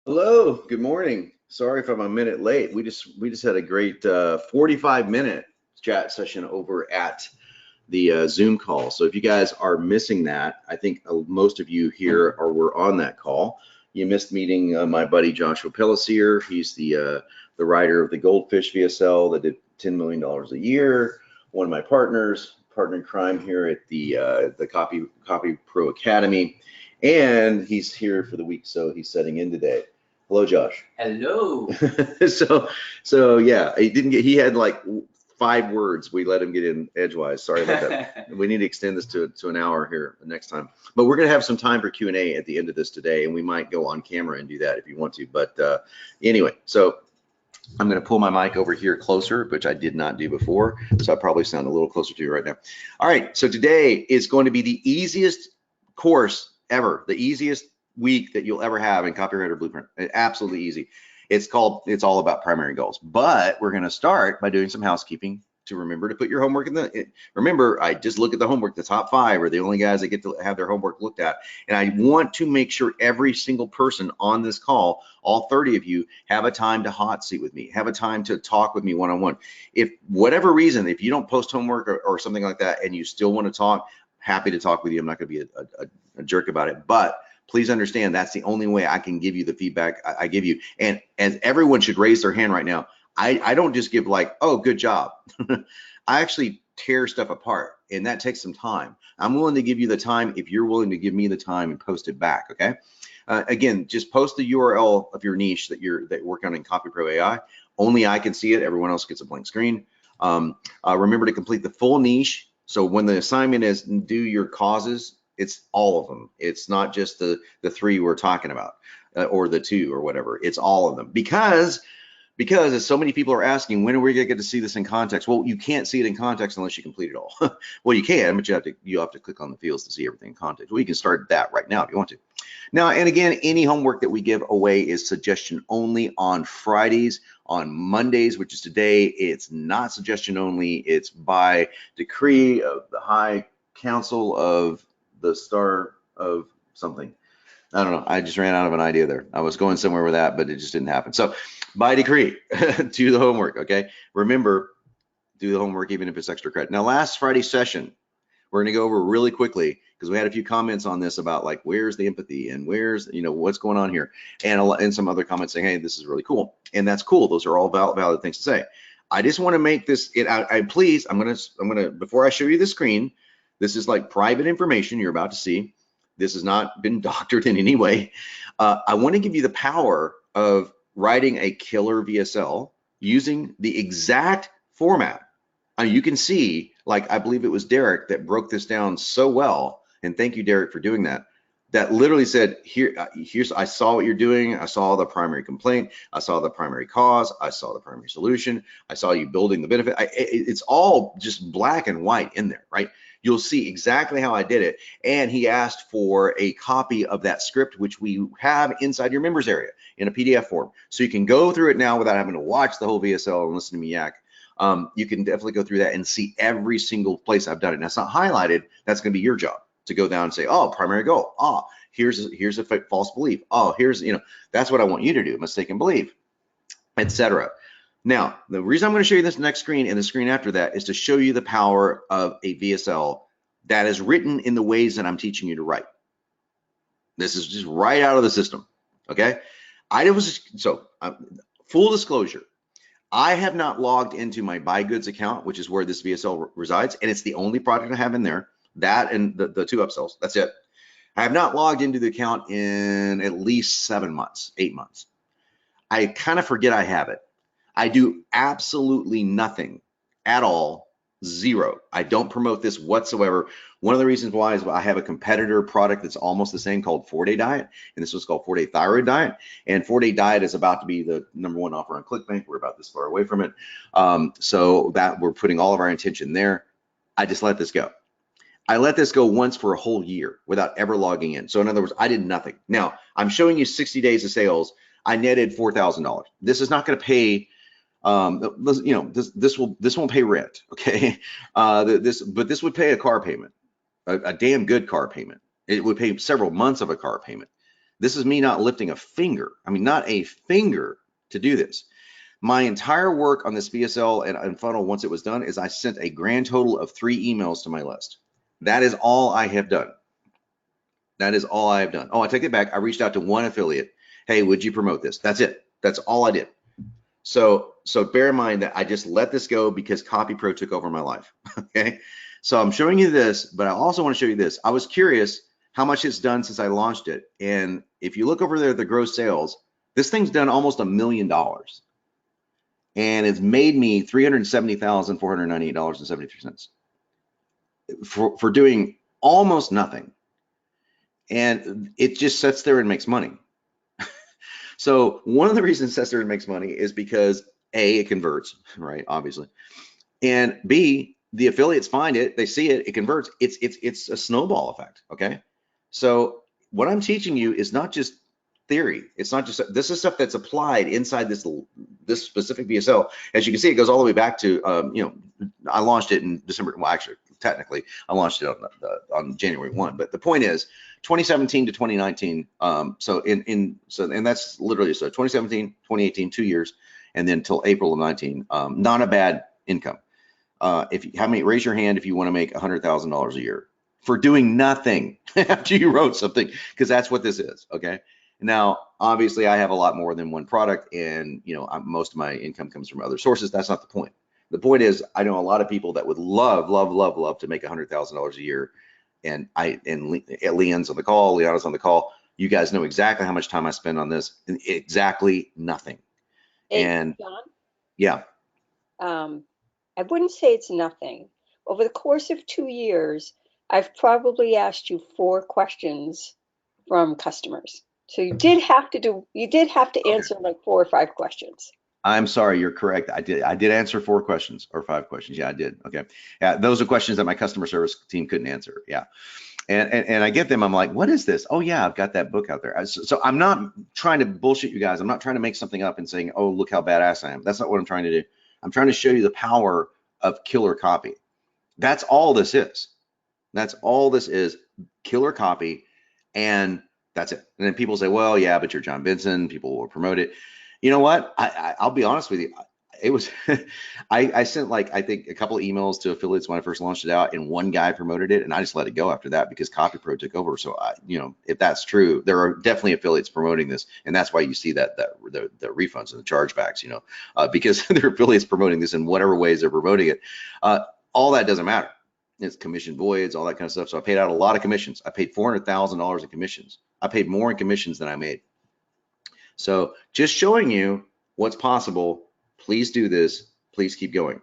Hello, good morning. Sorry if I'm a minute late. We just had a great 45-minute chat session over at the Zoom call. So if you guys are missing that, I think most of you here were on that call. You missed meeting my buddy Joshua Pellisier. He's the writer of the Goldfish VSL that did $10 million a year. One of my partner in crime here at the Copy Pro Academy, and he's here for the week, so he's setting in today. Hello, Josh. Hello. So, so yeah, he had like 5 words. We let him get in edgewise. Sorry about that. We need to extend this to an hour here next time. But we're going to have some time for Q&A at the end of this today, and we might go on camera and do that if you want to. But anyway, so I'm going to pull my mic over here closer, which I did not do before. So I probably sound a little closer to you right now. All right, so today is going to be the easiest course ever, the easiest week that you'll ever have in Copywriter Blueprint. Absolutely easy. It's all about primary goals. But we're going to start by doing some housekeeping to remember to put your homework in remember, I just look at the homework. The top 5 are the only guys that get to have their homework looked at. And I want to make sure every single person on this call, all 30 of you, have a time to hot seat with me, have a time to talk with me one-on-one. If whatever reason, if you don't post homework or something like that and you still want to talk, happy to talk with you. I'm not going to be a jerk about it, but please understand that's the only way I can give you the feedback I give you. And as everyone should raise their hand right now, I don't just give like, oh, good job. I actually tear stuff apart, and that takes some time. I'm willing to give you the time if you're willing to give me the time and post it back, okay? Again, just post the URL of your niche that you're working on in Copy Pro AI. Only I can see it. Everyone else gets a blank screen. Remember to complete the full niche. So when the assignment is do your causes, it's all of them. It's not just the 3 we're talking about or the 2 or whatever. It's all of them because as so many people are asking, when are we going to get to see this in context? Well, you can't see it in context unless you complete it all. Well, you can, but you have to click on the fields to see everything in context. Well, you can start that right now if you want to. Now, and again, any homework that we give away is suggestion only on Fridays. On Mondays, which is today, it's not suggestion only. It's by decree of the High Council of the Star of something. I don't know. I just ran out of an idea there. I was going somewhere with that, but it just didn't happen. So by decree, do the homework, okay? Remember, do the homework even if it's extra credit. Now, last Friday's session, we're going to go over really quickly because we had a few comments on this about like, where's the empathy and where's, what's going on here? And some other comments saying, hey, this is really cool. And that's cool. Those are all valid things to say. I just want to make this, please, I'm going to, before I show you the screen, this is like private information you're about to see. This has not been doctored in any way. I want to give you the power of writing a killer VSL using the exact format. You can see, like, I believe it was Derek that broke this down so well, and thank you, Derek, for doing that. That literally said, here's, I saw what you're doing. I saw the primary complaint. I saw the primary cause. I saw the primary solution. I saw you building the benefit. It's all just black and white in there, right? You'll see exactly how I did it. And he asked for a copy of that script, which we have inside your members area in a PDF form. So you can go through it now without having to watch the whole VSL and listen to me yak. You can definitely go through that and see every single place I've done it. Now, it's not highlighted. That's going to be your job to go down and say, oh, primary goal. Oh, here's a false belief. Oh, here's, that's what I want you to do, mistaken belief, etc. Now, the reason I'm going to show you this next screen and the screen after that is to show you the power of a VSL that is written in the ways that I'm teaching you to write. This is just right out of the system, okay? Full disclosure, I have not logged into my buy goods account, which is where this VSL resides, and it's the only product I have in there, that and the 2 upsells, that's it. I have not logged into the account in at least 7 months, 8 months. I kind of forget I have it. I do absolutely nothing at all, zero. I don't promote this whatsoever. One of the reasons why is I have a competitor product that's almost the same called 4-Day Diet, and this was called 4-Day Thyroid Diet. And 4-Day Diet is about to be the #1 offer on ClickBank. We're about this far away from it. So that we're putting all of our intention there. I just let this go. I let this go once for a whole year without ever logging in. So in other words, I did nothing. Now, I'm showing you 60 days of sales. I netted $4,000. This is not going to pay this won't pay rent, okay? But this would pay a car payment, a damn good car payment. It would pay several months of a car payment. This is me not lifting a finger. I mean, not a finger to do this. My entire work on this VSL and funnel, once it was done, is I sent a grand total of 3 emails to my list. That is all I have done. That is all I have done. Oh, I take it back. I reached out to one affiliate. Hey, would you promote this? That's it. That's all I did. So bear in mind that I just let this go because CopyPro took over my life. Okay. So I'm showing you this, but I also want to show you this. I was curious how much it's done since I launched it. And if you look over there, the gross sales, this thing's done almost $1 million. And it's made me $370,498.73 for doing almost nothing. And it just sits there and makes money. So one of the reasons it sits there and makes money is because A, it converts, right? Obviously. And B, the affiliates find it, they see it, it converts. It's a snowball effect. Okay. So what I'm teaching you is not just theory. It's not just, this is stuff that's applied inside this specific VSL. As you can see, it goes all the way back to, I launched it in December. Well, actually, technically, I launched it on January 1. But the point is, 2017 to 2019. And that's literally, so 2017, 2018, 2 years, and then till April of 19. Not a bad income. Raise your hand if you want to make $100,000 a year for doing nothing after you wrote something, because that's what this is. Okay. Now, obviously, I have a lot more than one product, and most of my income comes from other sources. That's not the point. The point is, I know a lot of people that would love to make $100,000 a year, and Leon's on the call, Liana's on the call. You guys know exactly how much time I spend on this, and exactly nothing. And John? Yeah. I wouldn't say it's nothing. Over the course of 2 years, I've probably asked you 4 questions from customers. So you did have to answer like 4 or 5 questions. I'm sorry, you're correct. I did answer 4 questions or 5 questions. Yeah, I did. Okay. Yeah, those are questions that my customer service team couldn't answer. Yeah. And I get them. I'm like, what is this? Oh yeah, I've got that book out there. So I'm not trying to bullshit you guys. I'm not trying to make something up and saying, oh, look how badass I am. That's not what I'm trying to do. I'm trying to show you the power of killer copy. That's all this is. That's all this is, killer copy. And that's it. And then people say, well, yeah, but you're John Benson. People will promote it. You know what? I'll be honest with you. It was, I sent I think a couple of emails to affiliates when I first launched it out, and one guy promoted it, and I just let it go after that because CopyPro took over. So if that's true, there are definitely affiliates promoting this, and that's why you see that the refunds and the chargebacks, because there are affiliates promoting this in whatever ways they're promoting it. All that doesn't matter. It's commission voids, all that kind of stuff. So I paid out a lot of commissions. I paid $400,000 in commissions. I paid more in commissions than I made. So just showing you what's possible. Please do this. Please keep going.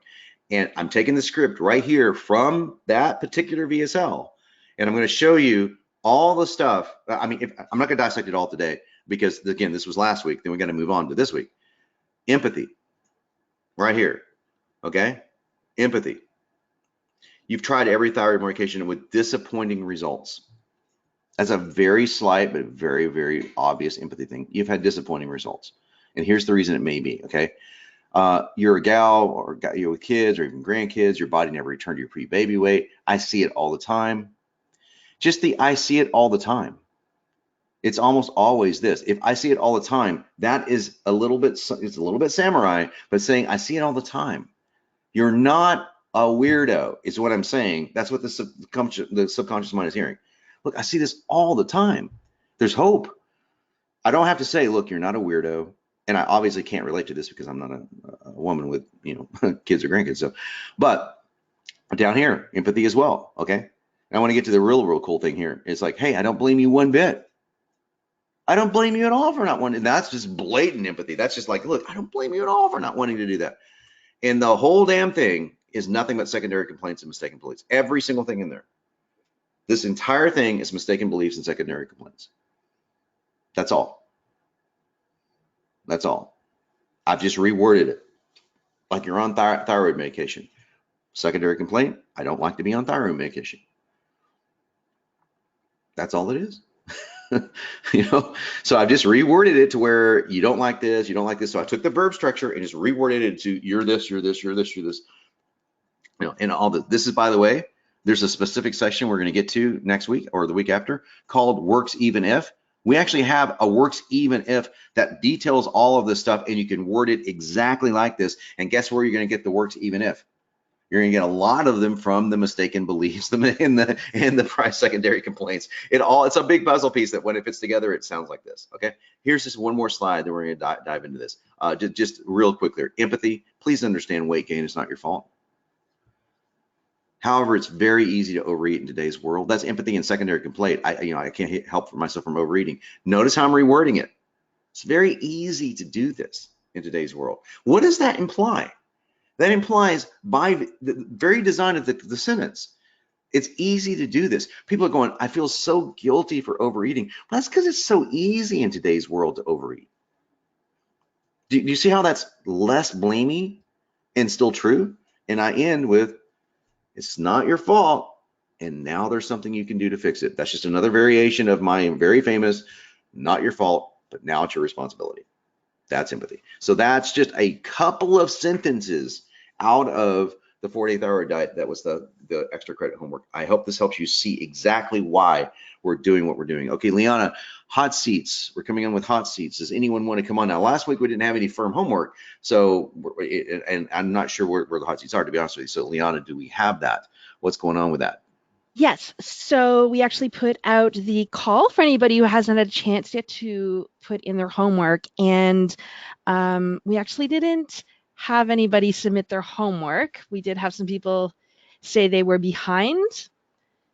And I'm taking the script right here from that particular VSL, and I'm going to show you all the stuff. I mean, I'm not going to dissect it all today because, again, this was last week. Then we got to move on to this week. Empathy, right here. Okay, empathy. You've tried every thyroid medication with disappointing results. That's a very slight but very, very obvious empathy thing. You've had disappointing results, and here's the reason it may be. Okay. You're a gal, or you're with kids or even grandkids, your body never returned to your pre-baby weight. I see it all the time. I see it all the time. It's almost always this. If I see it all the time, that is it's a little bit samurai, but saying I see it all the time. You're not a weirdo is what I'm saying. That's what the subconscious mind is hearing. Look, I see this all the time. There's hope. I don't have to say, look, you're not a weirdo. And I obviously can't relate to this because I'm not a woman with, kids or grandkids. So, but down here, empathy as well. Okay. And I want to get to the real cool thing here. It's like, hey, I don't blame you one bit. I don't blame you at all for not wanting. And that's just blatant empathy. That's just like, look, I don't blame you at all for not wanting to do that. And the whole damn thing is nothing but secondary complaints and mistaken beliefs. Every single thing in there. This entire thing is mistaken beliefs and secondary complaints. That's all. That's all. I've just reworded it like you're on thyroid medication. Secondary complaint, I don't like to be on thyroid medication. That's all it is. So I've just reworded it to where you don't like this, you don't like this. So I took the verb structure and just reworded it to you're this, you're this, you're this, you're this. And all this is, by the way, there's a specific section we're going to get to next week or the week after called works even if. We actually have a works even if that details all of this stuff, and you can word it exactly like this. And guess where you're going to get the works even if? You're going to get a lot of them from the mistaken beliefs in the price secondary complaints. It's a big puzzle piece that when it fits together, it sounds like this. Okay, here's just one more slide that we're going to dive into this. Just real quickly, empathy. Please understand weight gain is not your fault. However, it's very easy to overeat in today's world. That's empathy and secondary complaint. I can't help myself from overeating. Notice how I'm rewording it. It's very easy to do this in today's world. What does that imply? That implies by the very design of the sentence, it's easy to do this. People are going, I feel so guilty for overeating. Well, that's because it's so easy in today's world to overeat. Do you see how that's less blamey and still true? And I end with, it's not your fault, and now there's something you can do to fix it. That's just another variation of my very famous, not your fault, but now it's your responsibility. That's empathy. So that's just a couple of sentences out of the 48th hour diet. That was the extra credit homework. I hope this helps you see exactly why we're doing what we're doing. Okay, Liana, hot seats. We're coming in with hot seats. Does anyone want to come on now? Last week we didn't have any firm homework, so and I'm not sure where the hot seats are, to be honest with you. So Liana, do we have that? What's going on with that? Yes, so we actually put out the call for anybody who hasn't had a chance yet to put in their homework, and we actually didn't have anybody submit their homework. We did have some people say they were behind.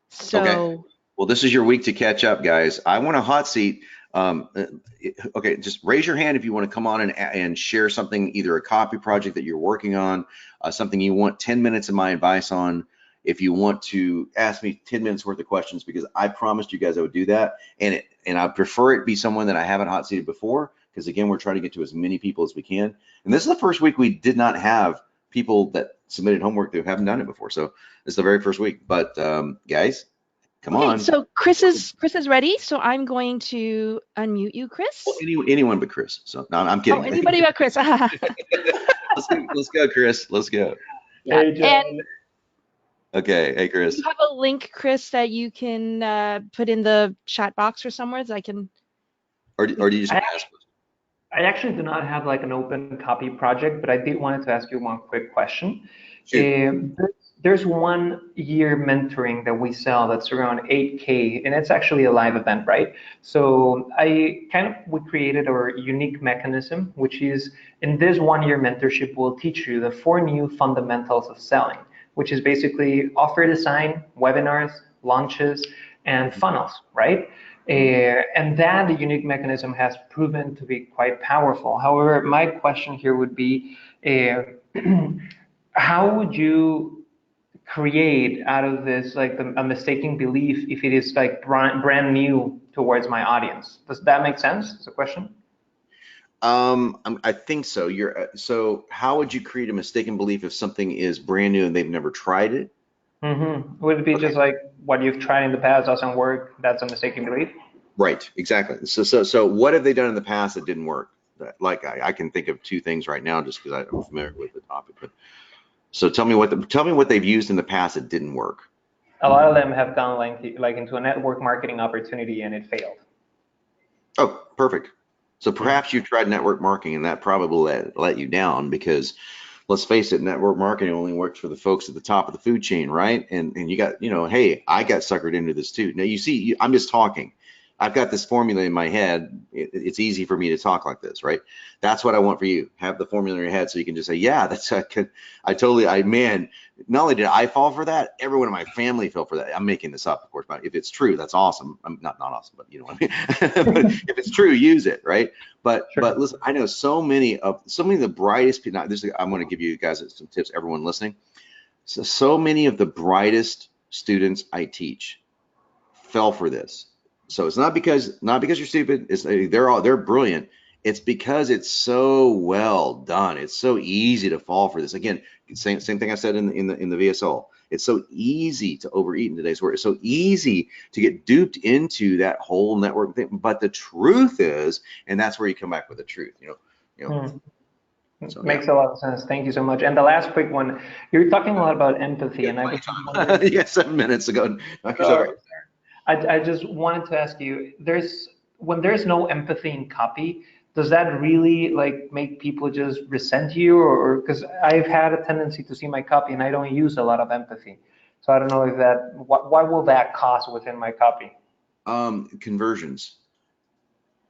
So okay. Well, this is your week to catch up, guys. I want a hot seat. Okay, just raise your hand if you want to come on and share something, either a copy project that you're working on, something you want 10 minutes of my advice on. If you want to ask me 10 minutes worth of questions, because I promised you guys I would do that, and I prefer it be someone that I haven't hot seated before, because again, we're trying to get to as many people as we can. And this is the first week we did not have people that submitted homework that haven't done it before, so it's the very first week. But guys, come on. So Chris is ready, so I'm going to unmute you, Chris. Well, anyone but Chris. So no, I'm kidding. Oh, anybody but Chris. Let's go, Chris. Let's go. Yeah. Hey, John. Okay, hey Chris. Do you have a link, Chris, that you can put in the chat box or somewhere so I can? Or do you just ask? I actually do not have like an open copy project, but I did wanted to ask you one quick question. There's 1 year mentoring that we sell that's around 8K, and it's actually a live event, right? So we created our unique mechanism, which is in this 1 year mentorship, we'll teach you the 4 new fundamentals of selling, which is basically offer design, webinars, launches, and funnels, right? And that the unique mechanism has proven to be quite powerful. However, my question here would be, how would you create out of this like a mistaken belief if it is like brand new towards my audience? Does that make sense? Is the question? I think so. So how would you create a mistaken belief if something is brand new and they've never tried it? Would it be just like what you've tried in the past doesn't work? That's a mistaken belief. Right. Exactly. So what have they done in the past that didn't work? Like I can think of 2 things right now just because I'm familiar with the topic. But so tell me what they've used in the past that didn't work. A lot of them have gone like into a network marketing opportunity and it failed. Oh, perfect. So perhaps you tried network marketing and that probably let you down, because let's face it, network marketing only works for the folks at the top of the food chain, right? And you got, hey, I got suckered into this too. Now you see, I'm just talking. I've got this formula in my head. It's easy for me to talk like this, right? That's what I want for you. Have the formula in your head so you can just say, yeah, man, not only did I fall for that, everyone in my family fell for that. I'm making this up, of course, but if it's true, that's awesome. I'm not awesome, but you know what I mean? But if it's true, use it, right? But listen, I know so many of the brightest people. I'm going to give you guys some tips, everyone listening. So many of the brightest students I teach fell for this. So it's not because you're stupid. They're brilliant. It's because it's so well done. It's so easy to fall for this. Again, same thing I said in the VSL. It's so easy to overeat in today's world. It's so easy to get duped into that whole network thing. But the truth is, and that's where you come back with the truth. So, makes a lot of sense. Thank you so much. And the last quick one, you're talking a lot about empathy, and I was 7 minutes ago. I just wanted to ask you, there's when there's no empathy in copy, does that really like make people just resent you, or because I've had a tendency to see my copy and I don't use a lot of empathy. So I don't know if that, what will that cost within my copy? Conversions.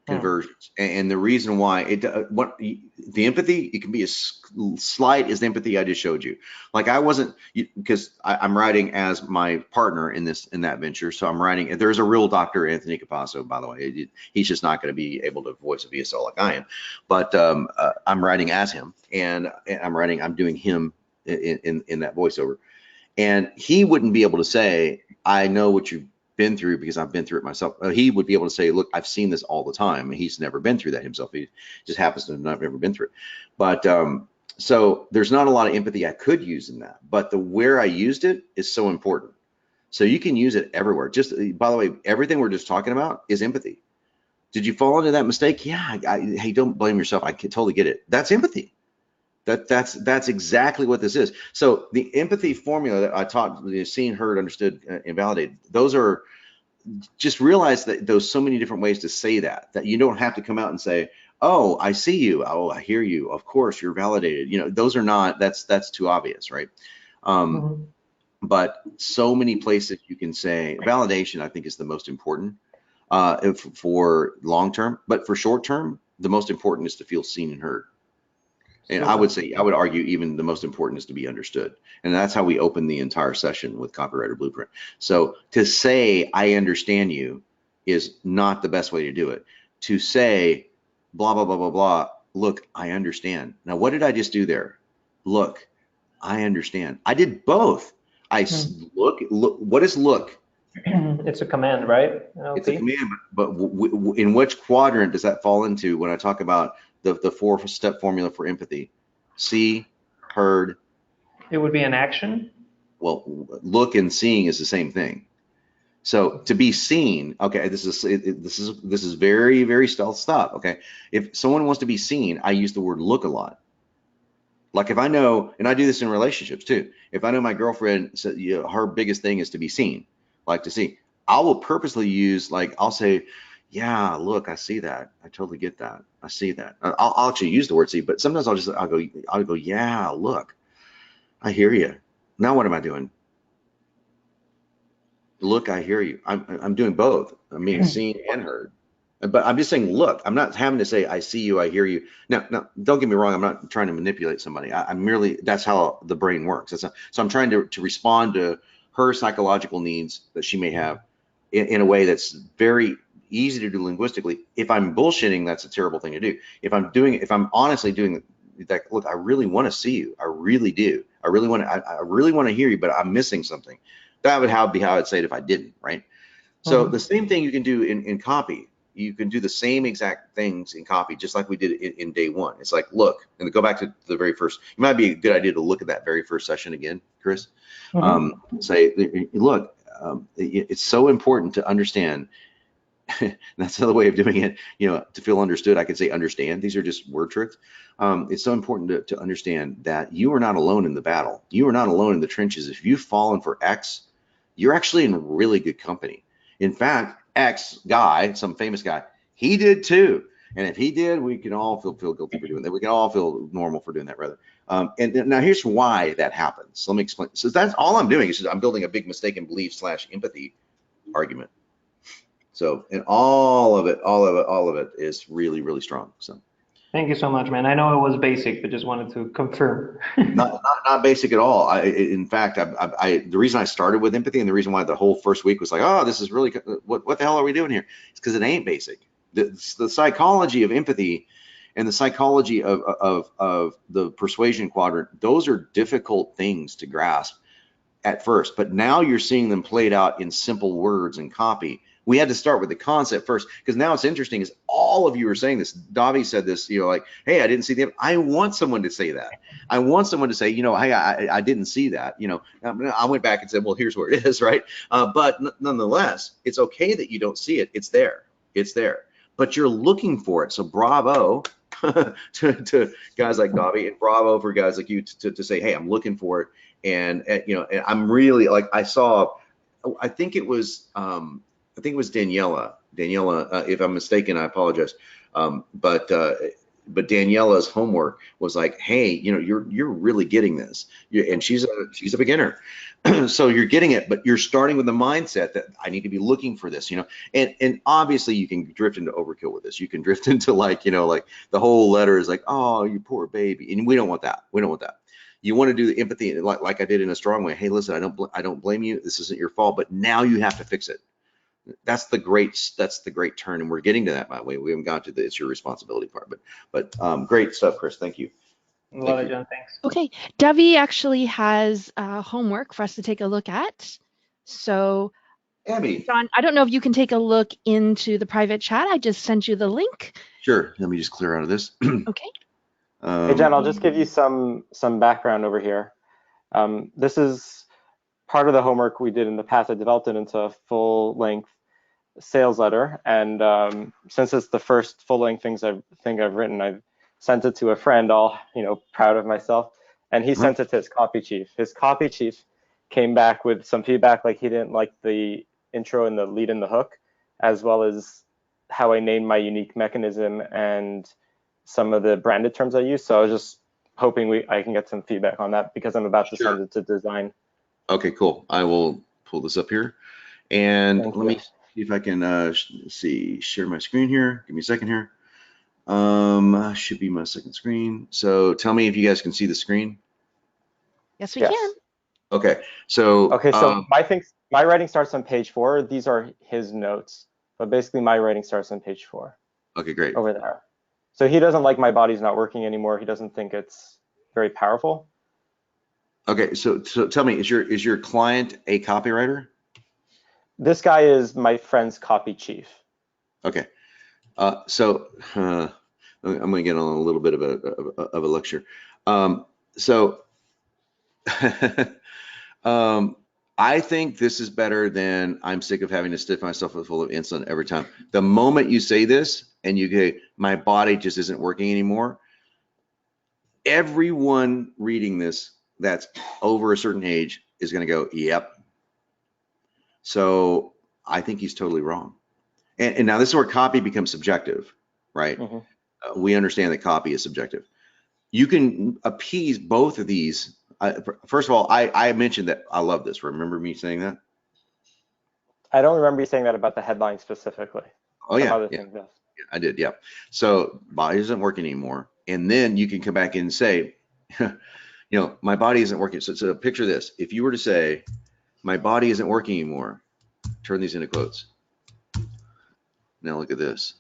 Hmm. Conversions. And the reason why the empathy, it can be as slight as the empathy I just showed you. Like I wasn't, because I'm writing as my partner in that venture. So I'm writing, there's a real Dr. Anthony Capasso, by the way. He's just not going to be able to voice a VSL like I am, but I'm writing as him, and I'm doing him in that voiceover. And he wouldn't be able to say, I know what you've been through because I've been through it myself. He would be able to say, look, I've seen this all the time. And he's never been through that himself. He just happens to have never been through it. But so there's not a lot of empathy I could use in that. But where I used it is so important. So you can use it everywhere. Just, by the way, everything we're just talking about is empathy. Did you fall into that mistake? Yeah. Hey, don't blame yourself. I can totally get it. That's empathy. That's exactly what this is. So the empathy formula that I taught, seen, heard, understood, and validated, those are, just realize that there's so many different ways to say that you don't have to come out and say, oh, I see you. Oh, I hear you. Of course, you're validated. You know, those are not, that's too obvious, right? But so many places you can say validation, I think, is the most important for long term, but for short term, the most important is to feel seen and heard. And I would argue even the most important is to be understood. And that's how we open the entire session with Copywriter Blueprint. So to say, I understand you is not the best way to do it. To say, blah, blah, blah, blah, blah, look, I understand. Now, what did I just do there? Look, I understand. I did both. Look, what is look? It's a command, right? Okay. It's a command, but in which quadrant does that fall into when I talk about the 4-step formula for empathy? See, heard. It would be an action. Well, look and seeing is the same thing. So to be seen, okay, this is very, very stealth stuff. Okay, if someone wants to be seen, I use the word look a lot. Like if I know, and I do this in relationships too. If I know my girlfriend said, her biggest thing is to be seen, like to see, I will purposely use, like, I'll say, yeah, look, I see that. I totally get that. I see that. I'll actually use the word see, but sometimes I'll go, yeah, look, I hear you. Now what am I doing? Look, I hear you. I'm doing both. I'm being seen and heard. But I'm just saying, look, I'm not having to say, I see you, I hear you. Now, don't get me wrong. I'm not trying to manipulate somebody. I'm merely, that's how the brain works. So I'm trying to respond to her psychological needs that she may have in a way that's very easy to do linguistically. If I'm bullshitting, that's a terrible thing to do. If I'm honestly doing that, look, I really want to see you. I really do. I really want to hear you, but I'm missing something. That would be how I'd say it if I didn't, right? So the same thing you can do in copy. You can do the same exact things in copy, just like we did in day one. It's like, look, and to go back to the very first, it might be a good idea to look at that very first session again, Chris. Say, look, it's so important to understand. That's another way of doing it, to feel understood. I could say understand. These are just word tricks. It's so important to understand that you are not alone in the battle. You are not alone in the trenches. If you've fallen for X, you're actually in really good company. In fact, X guy, some famous guy, he did too. And if he did, we can all feel guilty for doing that. We can all feel normal for doing that, rather. And now here's why that happens. Let me explain. So that's all I'm doing is I'm building a big mistaken belief / empathy argument. So, and all of it is really, really strong. So. Thank you so much, man. I know it was basic, but just wanted to confirm. not basic at all. In fact, the reason I started with empathy and the reason why the whole first week was like, oh, this is really, what the hell are we doing here? It's because it ain't basic. The psychology of empathy and the psychology of the persuasion quadrant, those are difficult things to grasp at first, but now you're seeing them played out in simple words and copy. We had to start with the concept first, because now it's interesting is all of you are saying this. Davi said this, like, hey, I didn't see the, I want someone to say that. I want someone to say, hey, I didn't see that. I went back and said, well, here's where it is, right? But nonetheless, it's okay that you don't see it. It's there. It's there. But you're looking for it. So bravo to guys like Davi, and bravo for guys like you to say, hey, I'm looking for it. And I'm really, like, I think it was, I think it was Daniela. Daniela, if I'm mistaken, I apologize. But Daniela's homework was like, hey, you're really getting this, and she's a beginner, so you're getting it, but you're starting with the mindset that I need to be looking for this, and obviously you can drift into overkill with this. You can drift into like the whole letter is like, oh, you poor baby, and we don't want that. We don't want that. You want to do the empathy like I did in a strong way. Hey, listen, I don't blame you. This isn't your fault, but now you have to fix it. That's the great turn, and we're getting to that, by the way. We haven't got to the it's your responsibility part, but great stuff, Chris. Thank you. Love it, John. Thanks. Okay, Debbie actually has homework for us to take a look at. So, Abby. John, I don't know if you can take a look into the private chat. I just sent you the link. Sure. Let me just clear out of this. Okay. Hey, John, I'll just give you some background over here. This is part of the homework we did in the past. I developed it into a full-length sales letter, and since it's the first full-length thing I've written, I've sent it to a friend, all proud of myself, and he sent it to his copy chief. His copy chief came back with some feedback, like he didn't like the intro and the lead and the hook, as well as how I named my unique mechanism and some of the branded terms I use. So I was just hoping I can get some feedback on that, because I'm about to send it to design. Okay, cool. I will pull this up here, and let me see if I can share my screen here. Give me a second here. Should be my second screen. So tell me if you guys can see the screen. Yes, we can. Okay, so my writing starts on page 4. These are his notes, but basically my writing starts on page 4. Okay, great. Over there. So he doesn't like my body's not working anymore. He doesn't think it's very powerful. Okay, so tell me, is your client a copywriter? This guy is my friend's copy chief. Okay, so I'm going to get on a little bit of a lecture. I think this is better than I'm sick of having to stiff myself full of insulin every time. The moment you say this and you go, my body just isn't working anymore, everyone reading this that's over a certain age is going to go, yep. So I think he's totally wrong. And now this is where copy becomes subjective, right? Mm-hmm. We understand that copy is subjective. You can appease both of these. First of all, I mentioned that I love this. Remember me saying that? I don't remember you saying that about the headline specifically. Oh, yeah. I did, yeah. So body isn't working anymore. And then you can come back in and say, my body isn't working. So picture this. If you were to say, my body isn't working anymore, turn these into quotes. Now look at this.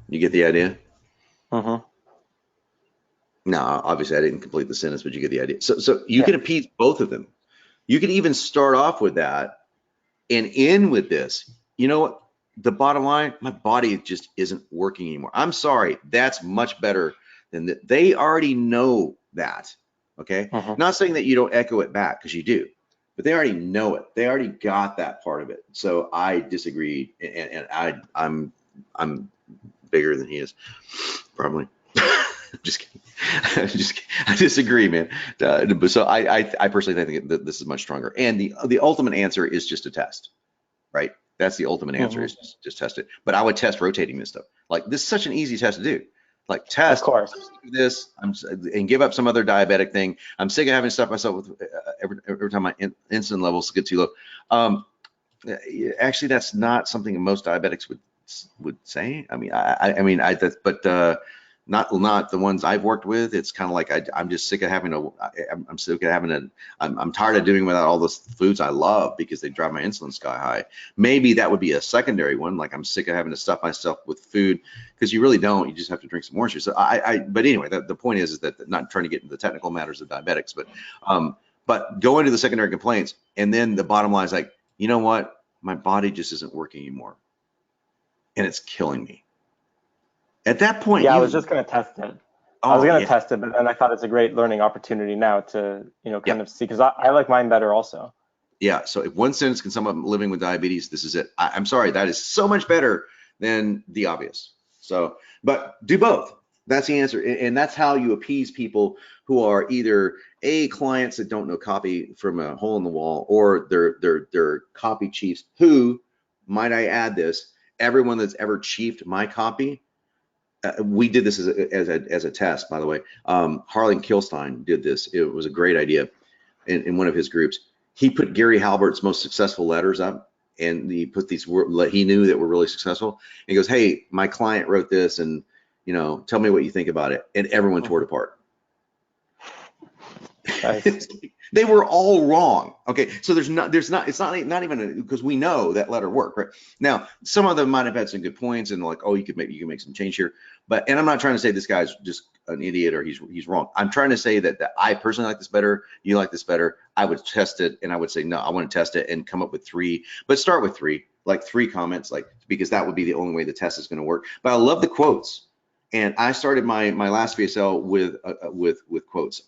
You get the idea? Uh-huh. Now, obviously, I didn't complete the sentence, but you get the idea. So you can appease both of them. You could even start off with that and end with this. You know what? The bottom line, my body just isn't working anymore. I'm sorry. That's much better than that. They already know that. Okay. Uh-huh. Not saying that you don't echo it back, because you do, but they already know it. They already got that part of it. So I disagree, and I'm bigger than he is, probably. Just kidding. I disagree, man. So I personally think that this is much stronger. And the ultimate answer is just a test, right? That's the ultimate answer, is just test it. But I would test rotating this stuff. Like, this is such an easy test to do. Like, test this, and give up some other diabetic thing. I'm sick of having to stuff myself with every time my insulin levels get too low. Actually, that's not something most diabetics would say. I mean, not the ones I've worked with. It's kind of like I'm just sick of having I'm tired of doing without all those foods I love, because they drive my insulin sky high. Maybe that would be a secondary one. Like, I'm sick of having to stuff myself with food, because you really don't. You just have to drink some orange juice. So but anyway, the point is that not trying to get into the technical matters of diabetics, but go into the secondary complaints, and then the bottom line is like, you know what? My body just isn't working anymore, and it's killing me. At that point, I was just going to test it. I was going to test it, but then I thought it's a great learning opportunity now to, kind of see, because I like mine better also. Yeah. So if one sentence can sum up living with diabetes, this is it. I'm sorry, that is so much better than the obvious. So, but do both. That's the answer. And that's how you appease people who are either clients that don't know copy from a hole in the wall, or they're copy chiefs who, might I add this, everyone that's ever chiefed my copy, we did this as a test, by the way. Harlan Kilstein did this. It was a great idea in one of his groups. He put Gary Halbert's most successful letters up, and he put these he knew that were really successful. And he goes, "Hey, my client wrote this, and tell me what you think about it." And everyone tore it apart. Nice. They were all wrong. Okay, so it's not even because we know that letter worked, right? Now, some of them might have had some good points, and like, oh, you can make some change here. And I'm not trying to say this guy's just an idiot or he's wrong. I'm trying to say that I personally like this better, you like this better. I would test it, and I would say, no, I want to test it and come up with 3, but start with 3, like 3 comments, like, because that would be the only way the test is going to work. But I love the quotes. And I started my last VSL with quotes,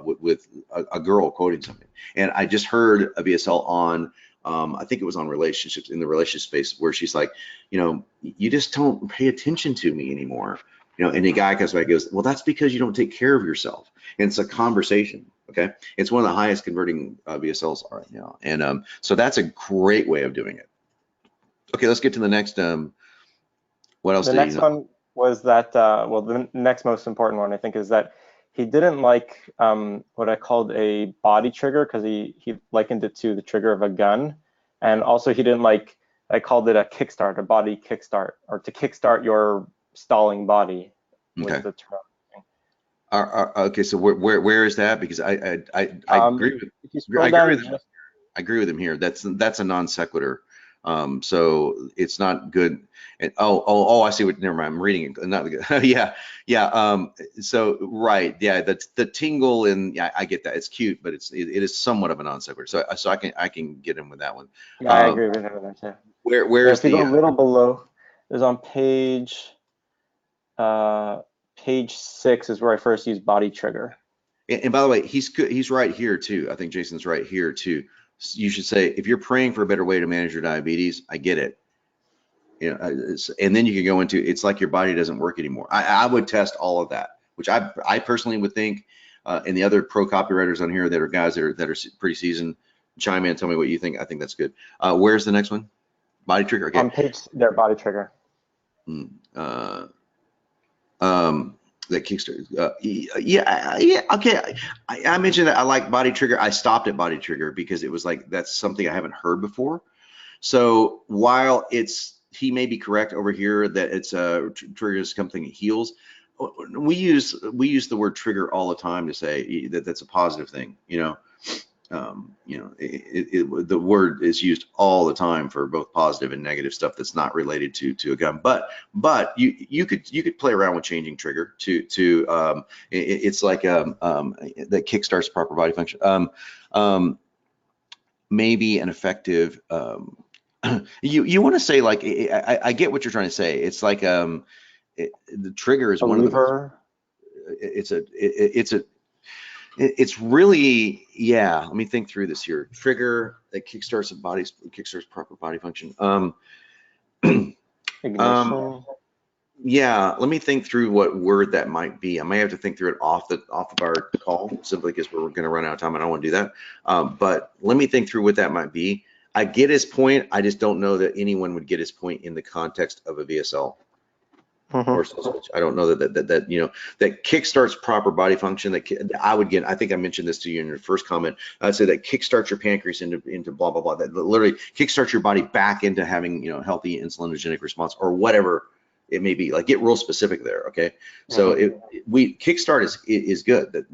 with a girl quoting something. And I just heard a VSL on, I think it was on relationships, in the relationship space, where she's like, you just don't pay attention to me anymore. And the guy comes back and goes, well, that's because you don't take care of yourself. And it's a conversation. Okay. It's one of the highest converting VSLs right now. And so that's a great way of doing it. Okay, let's get to the next. What else? The next one was that, well, the next most important one, I think, is that he didn't like what I called a body trigger, because he likened it to the trigger of a gun. And also he didn't like, I called it a kickstart, a body kickstart, or to kickstart your stalling body. Okay. Was the term. Okay, so where is that? Because I agree with him here. That's a non sequitur. So it's not good. And I see what. Never mind. I'm reading it. Not good. Yeah. So right. Yeah. That's the tingle, and yeah, I get that. It's cute, but it is somewhat of a non sequitur. So I can get in with that one. Yeah, I agree with him with that too. Where's if you go a little below, is on page 6 is where I first used body trigger. And by the way, he's right here too. I think Jason's right here too. You should say, if you're praying for a better way to manage your diabetes, I get it. And then you can go into, it's like your body doesn't work anymore. I would test all of that, which I personally would think, and the other pro copywriters on here that are guys that are pretty seasoned, chime in, tell me what you think. I think that's good. Where's the next one? Body trigger. Okay. On page there, body trigger. That Kickstarter. Yeah. Okay. I mentioned that I like body trigger. I stopped at body trigger because it was like, that's something I haven't heard before. So while he may be correct over here that it's triggers something that heals, we use the word trigger all the time to say that that's a positive thing. The word is used all the time for both positive and negative stuff that's not related to a gun. But you could play around with changing trigger to it's like that kickstarts proper body function. Maybe an effective. You want to say, like, I get what you're trying to say. It's like the trigger is one of the. It's really, yeah. Let me think through this here. Trigger that kickstarts proper body function. Ignition. Yeah. Let me think through what word that might be. I may have to think through it off of our call, simply because we're going to run out of time. I don't want to do that. But let me think through what that might be. I get his point. I just don't know that anyone would get his point in the context of a VSL. Or switch. I don't know that that kickstarts proper body function. That I would get. I think I mentioned this to you in your first comment. I'd say that kickstarts your pancreas into blah blah blah. That literally kickstarts your body back into having healthy insulinogenic response, or whatever it may be. Like, get real specific there. Okay. So kickstart is good. That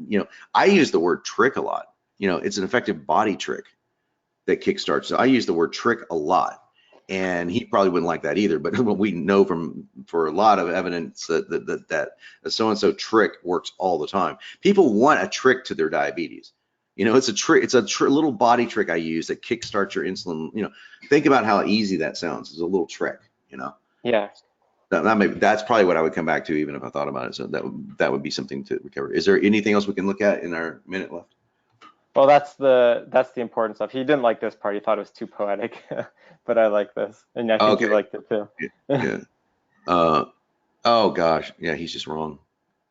I use the word trick a lot. It's an effective body trick that kickstarts. So I use the word trick a lot. And he probably wouldn't like that either, but we know for a lot of evidence that so-and-so trick works all the time. People want a trick to their diabetes. It's a trick. It's a little body trick I use that kickstarts your insulin. Think about how easy that sounds. It's a little trick. Yeah. That's probably what I would come back to, even if I thought about it. So that would be something to recover. Is there anything else we can look at in our minute left? Well, that's the important stuff. He didn't like this part. He thought it was too poetic, but I like this, and I think he liked it too. Yeah. Oh gosh, yeah, he's just wrong.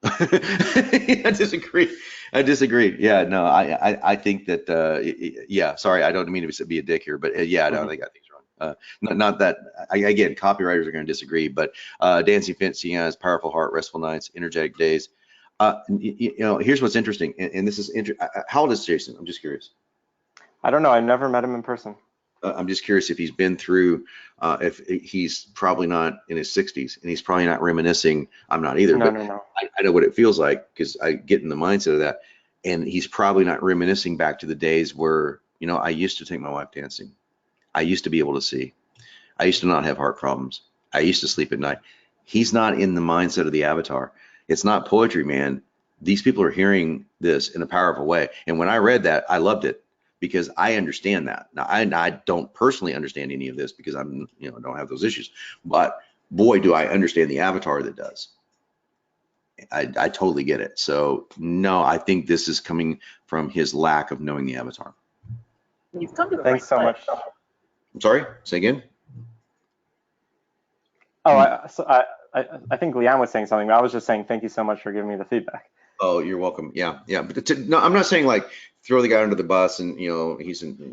I disagree. I disagree. Yeah, no, I think that, yeah, sorry, I don't mean to be a dick here, but yeah, no, I think it's wrong. Not that, again, copywriters are going to disagree, but dancing feet, seeing eyes, powerful heart, restful nights, energetic days. You know, here's what's interesting, and this is how old is Jason? I'm just curious. I don't know. I've never met him in person. I'm just curious if he's been through, if he's probably not in his 60s, and he's probably not reminiscing. I'm not either, but No. I know what it feels like because I get in the mindset of that. And he's probably not reminiscing back to the days where, you know, I used to take my wife dancing. I used to be able to see. I used to not have heart problems. I used to sleep at night. He's not in the mindset of the avatar. It's not poetry, man. These people are hearing this in a powerful way. And when I read that, I loved it because I understand that. Now, I don't personally understand any of this because I'm, you know, don't have those issues. But boy, do I understand the avatar that does. I totally get it. So no, I think this is coming from his lack of knowing the avatar. You've come to the Thanks right so place. much. I'm sorry, say again. Oh, I think Leanne was saying something, but I was just saying thank you so much for giving me the feedback. Oh, you're welcome. Yeah, yeah. But no, I'm not saying like throw the guy under the bus and, you know,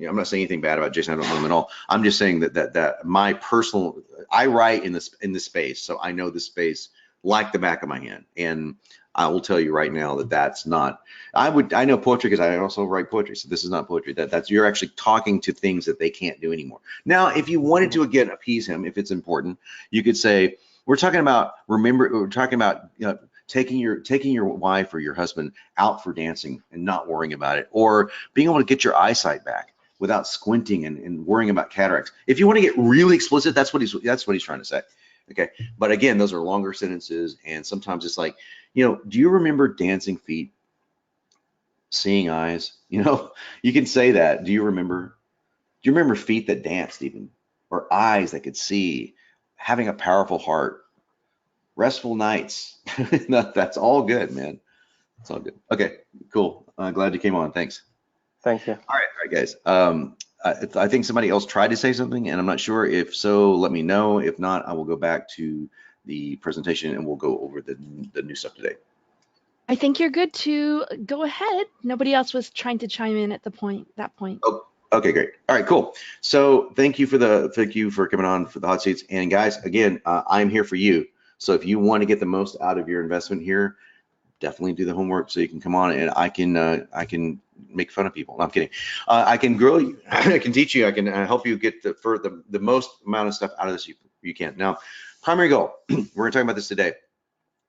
I'm not saying anything bad about Jason. I don't know him at all. I'm just saying that my personal, I write in this space, so I know this space like the back of my hand. And I will tell you right now that that's not, I know poetry because I also write poetry. So this is not poetry. That's, you're actually talking to things that they can't do anymore. Now, if you wanted to, again, appease him, if it's important, you could say, we're talking about, we're talking about, you know, taking your wife or your husband out for dancing and not worrying about it, or being able to get your eyesight back without squinting and worrying about cataracts. If you want to get really explicit, that's what he's trying to say. Okay, but again, those are longer sentences, and sometimes it's like, you know, do you remember dancing feet, seeing eyes? You know, you can say that. Do you remember feet that danced even, or eyes that could see, having a powerful heart, restful nights? That's all good, man. It's all good. Okay, cool. Glad you came on. Thanks. Thank you. All right, guys. I think somebody else tried to say something, and I'm not sure. If so, let me know. If not, I will go back to the presentation and we'll go over the new stuff today. I think you're good to go ahead. Nobody else was trying to chime in at that point. Oh, okay, great. All right, cool. So thank you for coming on for the hot seats. And guys, again, I'm here for you. So if you want to get the most out of your investment here, definitely do the homework so you can come on and I can make fun of people. No, I'm kidding. I can grow you. I can teach you. I can help you get the most amount of stuff out of this you can. Now, primary goal. We're going to talk about this today.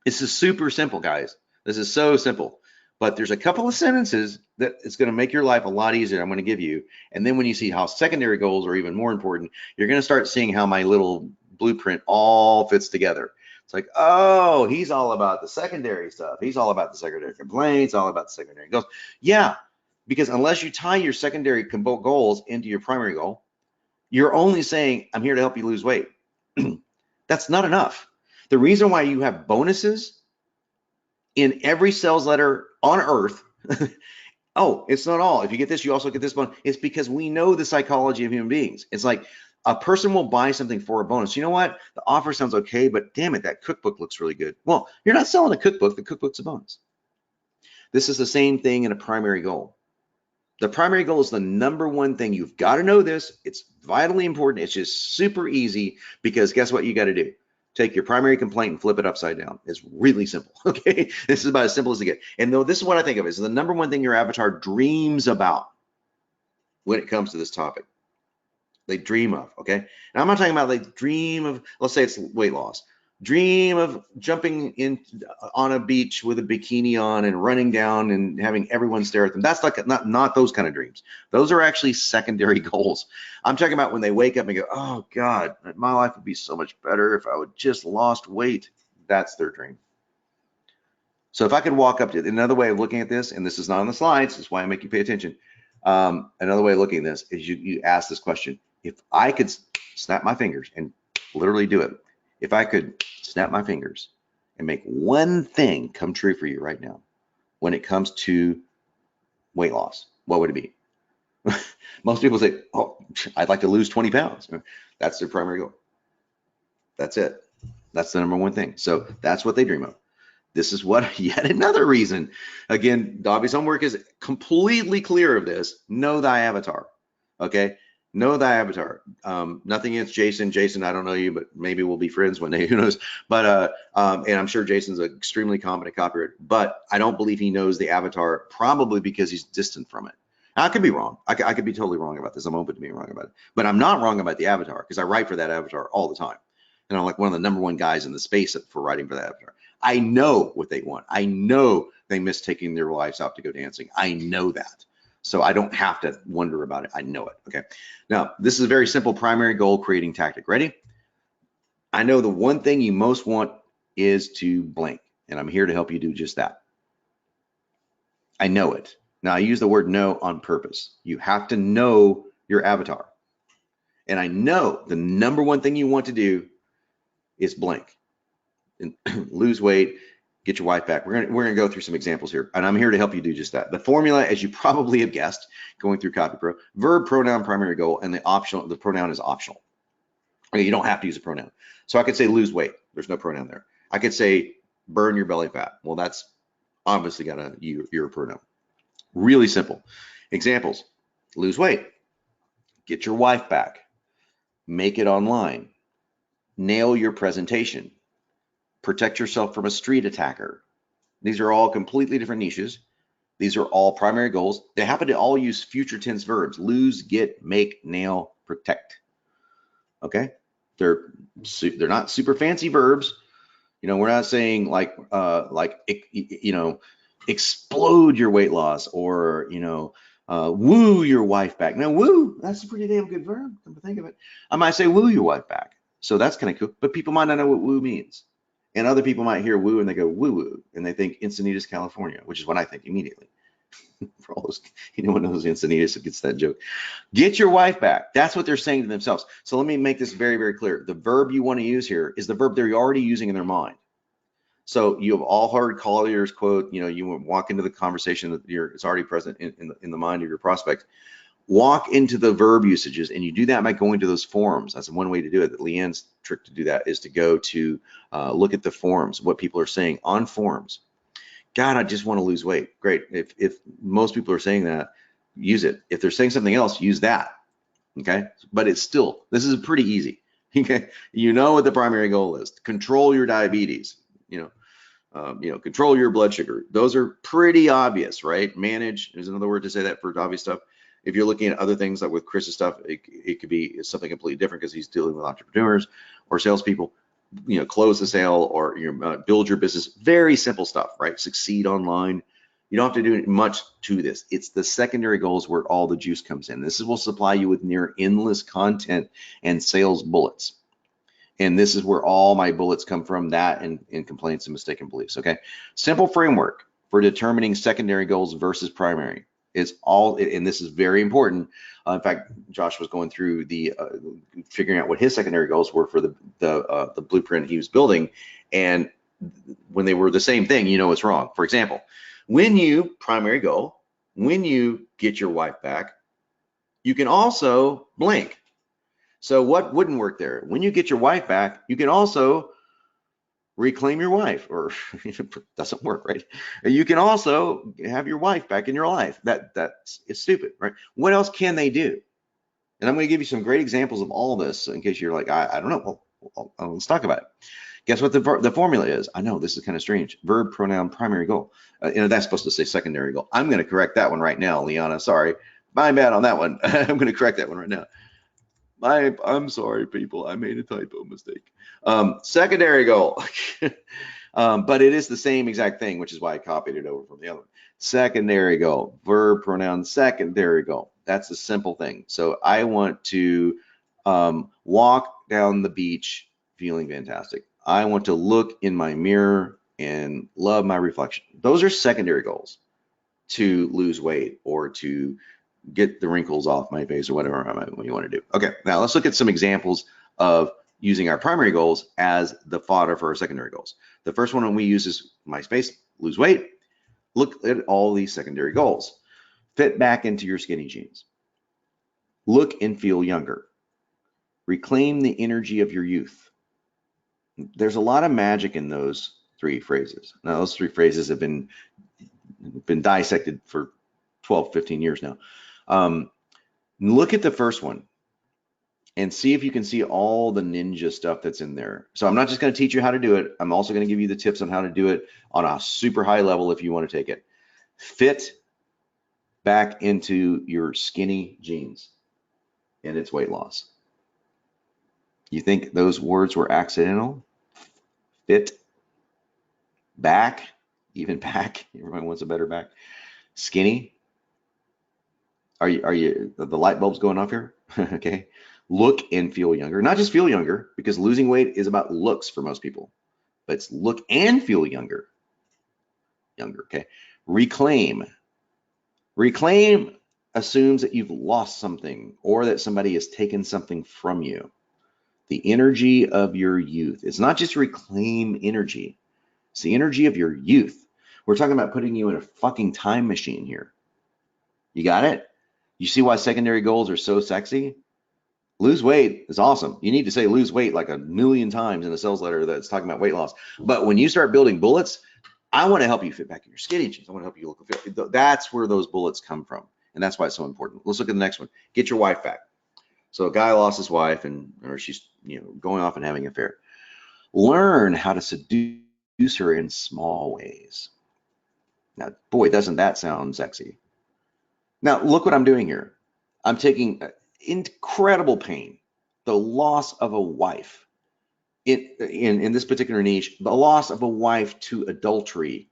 This is super simple, guys. This is so simple. But there's a couple of sentences that it's going to make your life a lot easier. I'm going to give you. And then when you see how secondary goals are even more important, you're going to start seeing how my little blueprint all fits together. It's like, oh, he's all about the secondary stuff. He's all about the secondary complaints, all about the secondary goals. Yeah, because unless you tie your secondary goals into your primary goal, you're only saying, I'm here to help you lose weight. That's not enough. The reason why you have bonuses in every sales letter on earth, oh, it's not all. If you get this, you also get this bonus. It's because we know the psychology of human beings. It's like, a person will buy something for a bonus. You know what? The offer sounds okay, but damn it, that cookbook looks really good. Well, you're not selling a cookbook. The cookbook's a bonus. This is the same thing in a primary goal. The primary goal is the number one thing. You've got to know this. It's vitally important. It's just super easy because guess what you got to do? Take your primary complaint and flip it upside down. It's really simple, okay? This is about as simple as it gets. And though this is what I think of is the number one thing your avatar dreams about when it comes to this topic. They dream of, okay? And I'm not talking about like dream of, let's say it's weight loss. Dream of jumping in on a beach with a bikini on and running down and having everyone stare at them. That's like not those kind of dreams. Those are actually secondary goals. I'm talking about when they wake up and go, oh God, my life would be so much better if I would just lost weight. That's their dream. So if I could walk up to another way of looking at this, and this is not on the slides, that's why I make you pay attention. Another way of looking at this is you ask this question. If I could snap my fingers and literally do it, if I could snap my fingers and make one thing come true for you right now, when it comes to weight loss, what would it be? Most people say, oh, I'd like to lose 20 pounds. That's their primary goal. That's it. That's the number one thing. So that's what they dream of. this is what, yet another reason. Again, Dobby's homework is completely clear of this. Know thy avatar, okay? Know thy avatar. Nothing against Jason. Jason, I don't know you, but maybe we'll be friends one day, who knows? But, and I'm sure Jason's an extremely competent copywriter, but I don't believe he knows the avatar, probably because he's distant from it. I could be wrong. I could be totally wrong about this. I'm open to being wrong about it, but I'm not wrong about the avatar because I write for that avatar all the time. And I'm like one of the #1 guys in the space for writing for that avatar. I know what they want. I know they miss taking their wives out to go dancing. I know that. So I don't have to wonder about it. I know it. Okay. Now, this is a very simple primary goal creating tactic. Ready? I know the one thing you most want is to blank, and I'm here to help you do just that. I know it. Now, I use the word know on purpose. You have to know your avatar. And I know the #1 thing you want to do is blank. And lose weight, get your wife back. We're gonna go through some examples here, and I'm here to help you do just that. The formula, as you probably have guessed, going through Copy Pro: verb, pronoun, primary goal, and the pronoun is optional. Okay, you don't have to use a pronoun. So I could say lose weight. There's no pronoun there. I could say burn your belly fat. Well, that's obviously got your pronoun. Really simple. Examples: lose weight, get your wife back, make it online, nail your presentation, protect yourself from a street attacker. These are all completely different niches. These are all primary goals. They happen to all use future tense verbs: lose, get, make, nail, protect. Okay, they're not super fancy verbs. You know, we're not saying like explode your weight loss, or woo your wife back. Now, woo, that's a pretty damn good verb. Come to think of it, I might say woo your wife back. So that's kind of cool, but people might not know what woo means. And other people might hear woo and they go woo woo, and they think Encinitas, California, which is what I think immediately. For all those, anyone knows Encinitas that gets that joke. Get your wife back. That's what they're saying to themselves. So let me make this very, very clear. The verb you want to use here is the verb they're already using in their mind. So you have all heard Collier's quote, you walk into the conversation that it's already present in the mind of your prospect. Walk into the verb usages, and you do that by going to those forums. That's one way to do it. Leanne's trick to do that is to go to look at the forums, what people are saying on forums. God, I just want to lose weight. Great. If most people are saying that, use it. If they're saying something else, use that. Okay. But it's still, this is pretty easy. Okay. You know what the primary goal is: control your diabetes. Control your blood sugar. Those are pretty obvious, right? Manage is another word to say that for obvious stuff. If you're looking at other things like with Chris's stuff, it could be something completely different because he's dealing with entrepreneurs or salespeople. Close the sale, or build your business. Very simple stuff, right? Succeed online. You don't have to do much to this. It's the secondary goals where all the juice comes in. This will supply you with near endless content and sales bullets. And this is where all my bullets come from, that and complaints and mistaken beliefs. Okay, simple framework for determining secondary goals versus primary. It's all, and this is very important. In fact, Josh was going through the figuring out what his secondary goals were for the blueprint he was building, and when they were the same thing, it's wrong. For example, primary goal, when you get your wife back, you can also blank. So what wouldn't work there? When you get your wife back, you can also reclaim your wife, or it doesn't work, right? You can also have your wife back in your life. That's stupid, right? What else can they do? And I'm going to give you some great examples of all this in case you're like, I don't know. Well, let's talk about it. Guess what the formula is? I know this is kind of strange. Verb, pronoun, primary goal. That's supposed to say secondary goal. I'm going to correct that one right now, Liana. Sorry, my bad on that one. I'm going to correct that one right now. I'm sorry, people. I made a typo mistake. Secondary goal, but it is the same exact thing, which is why I copied it over from the other one. Secondary goal, verb, pronoun, secondary goal. That's a simple thing. So I want to walk down the beach feeling fantastic. I want to look in my mirror and love my reflection. Those are secondary goals to lose weight or to get the wrinkles off my face or whatever you want to do. Okay, now let's look at some examples of using our primary goals as the fodder for our secondary goals. The first one we use is MySpace, lose weight. Look at all these secondary goals. Fit back into your skinny jeans. Look and feel younger. Reclaim the energy of your youth. There's a lot of magic in those 3 phrases. Now, those 3 phrases have been dissected for 12, 15 years now. Look at the first one and see if you can see all the ninja stuff that's in there. So I'm not just going to teach you how to do it. I'm also going to give you the tips on how to do it on a super high level if you want to take it. Fit back into your skinny jeans, and it's weight loss. You think those words were accidental? Fit back, even back. Everyone wants a better back. Skinny. Are you the light bulbs going off here? Okay. Look and feel younger. Not just feel younger, because losing weight is about looks for most people, but it's look and feel younger. Okay. Reclaim. Reclaim assumes that you've lost something or that somebody has taken something from you. The energy of your youth. It's not just reclaim energy. It's the energy of your youth. We're talking about putting you in a fucking time machine here. You got it? You see why secondary goals are so sexy? Lose weight is awesome. You need to say lose weight like a million times in a sales letter that's talking about weight loss. But when you start building bullets, I want to help you fit back in your skinny jeans. I want to help you look fit. That's where those bullets come from. And that's why it's so important. Let's look at the next one. Get your wife back. So a guy lost his wife or she's going off and having an affair. Learn how to seduce her in small ways. Now, boy, doesn't that sound sexy. Now, look what I'm doing here. I'm taking incredible pain, the loss of a wife. In this particular niche, the loss of a wife to adultery,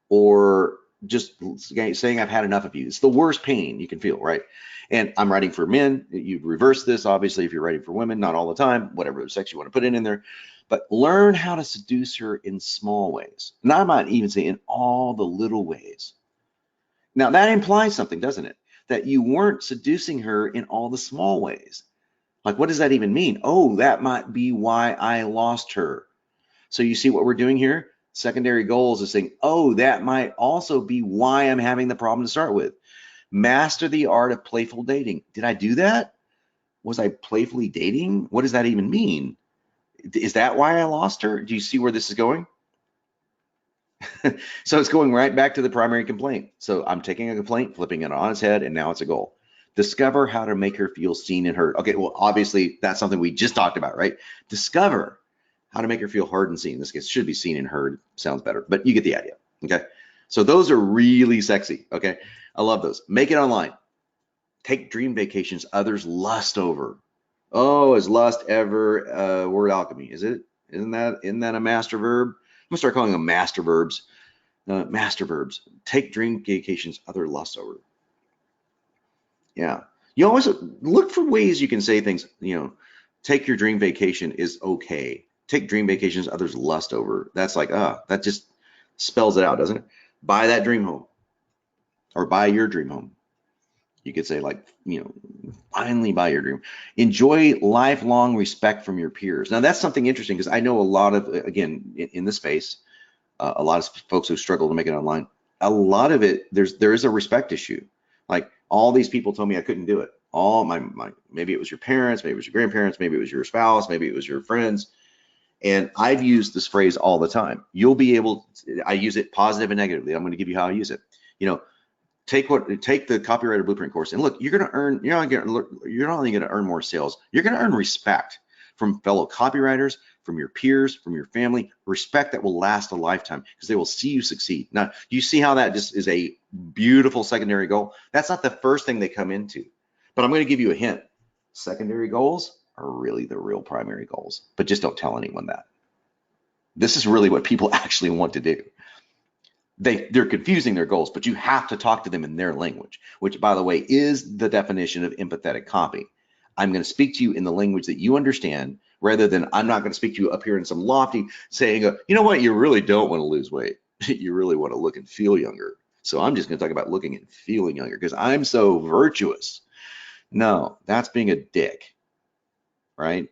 or just saying I've had enough of you. It's the worst pain you can feel, right? And I'm writing for men. You reverse this, obviously, if you're writing for women, not all the time, whatever sex you want to put in there. But learn how to seduce her in small ways. Now, I might even say in all the little ways. Now, that implies something, doesn't it? That you weren't seducing her in all the small ways. Like, what does that even mean? Oh, that might be why I lost her. So you see what we're doing here? Secondary goals is saying, oh, that might also be why I'm having the problem to start with. Master the art of playful dating. Did I do that? Was I playfully dating? What does that even mean? Is that why I lost her? Do you see where this is going? So it's going right back to the primary complaint. So I'm taking a complaint, flipping it on its head, and now it's a goal. Discover how to make her feel seen and heard. Okay, well, obviously that's something we just talked about, right? Discover how to make her feel heard and seen. This case should be seen and heard, sounds better, but you get the idea, okay? So those are really sexy, okay? I love those. Make it online. Take dream vacations others lust over. Oh, is lust ever word alchemy? Is it? Isn't that a master verb? I'm gonna start calling them master verbs. Master verbs. Take dream vacations others lust over. Yeah. You always look for ways you can say things, take your dream vacation is okay. Take dream vacations others lust over. That's like, that just spells it out, doesn't it? Buy that dream home, or buy your dream home. You could say like, finally buy your dream. Enjoy lifelong respect from your peers. Now that's something interesting, because I know a lot of, again, in this space, a lot of folks who struggle to make it online, a lot of it, there is a respect issue. Like, all these people told me I couldn't do it. All maybe it was your parents, maybe it was your grandparents, maybe it was your spouse, maybe it was your friends. And I've used this phrase all the time. You'll be able I use it positive and negatively. I'm going to give you how I use it. Take the Copywriter Blueprint course, and look, you're not only going to earn more sales, you're going to earn respect from fellow copywriters, from your peers, from your family, respect that will last a lifetime, because they will see you succeed. Now, you see how that just is a beautiful secondary goal? That's not the first thing they come into, but I'm going to give you a hint. Secondary goals are really the real primary goals, but just don't tell anyone that. This is really what people actually want to do. They're confusing their goals, but you have to talk to them in their language, which, by the way, is the definition of empathetic copy. I'm going to speak to you in the language that you understand, rather than I'm not going to speak to you up here in some lofty saying, you know what, you really don't want to lose weight. You really want to look and feel younger. So I'm just going to talk about looking and feeling younger because I'm so virtuous. No, that's being a dick, right?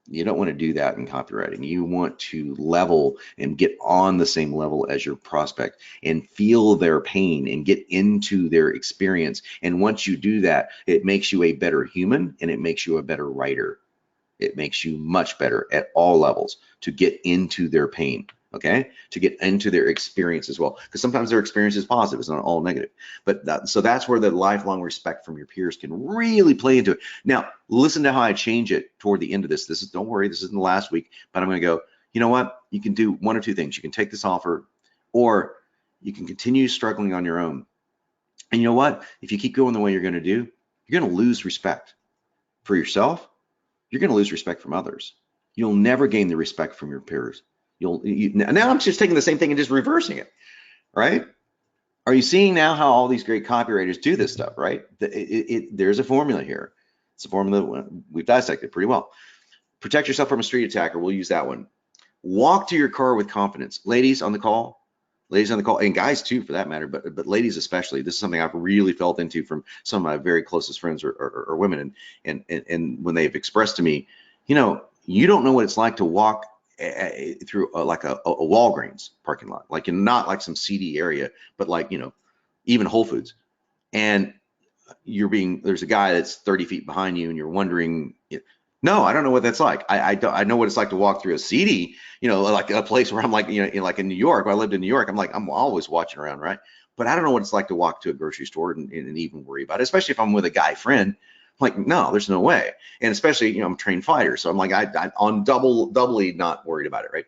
You don't want to do that in copywriting. You want to level and get on the same level as your prospect and feel their pain and get into their experience. And once you do that, it makes you a better human and it makes you a better writer. It makes you much better at all levels to get into their pain. okay, to get into their experience as well. Because sometimes their experience is positive, it's not all negative. But so that's where the lifelong respect from your peers can really play into it. Now, listen to how I change it toward the end of this. Don't worry, this isn't the last week, but I'm going to go, you know what? You can do one or two things. You can take this offer, or you can continue struggling on your own. And you know what? If you keep going the way you're going to do, you're going to lose respect for yourself. You're going to lose respect from others. You'll never gain the respect from your peers. Now I'm just taking the same thing and just reversing it, right? Are you seeing now how all these great copywriters do this stuff, right? There's a formula here. It's a formula we've dissected pretty well. Protect yourself from a street attacker. We'll use that one. Walk to your car with confidence. Ladies on the call, and guys too, for that matter, but ladies especially. This is something I've really felt into from some of my very closest friends or women, and when they've expressed to me, you know, you don't know what it's like to walk through like a Walgreens parking lot, like not like some seedy area, but like, you know, even Whole Foods, and there's a guy that's 30 feet behind you, and you're wondering, no, I don't know what that's like. I know what it's like to walk through a seedy, you know, like a place where I'm like, you know, like in New York, where I lived in New York, I'm always watching around, right? But I don't know what it's like to walk to a grocery store and even worry about it, especially if I'm with a guy friend. I'm like, no, there's no way. And especially, you know, I'm a trained fighter, so I'm like, I'm doubly not worried about it, right?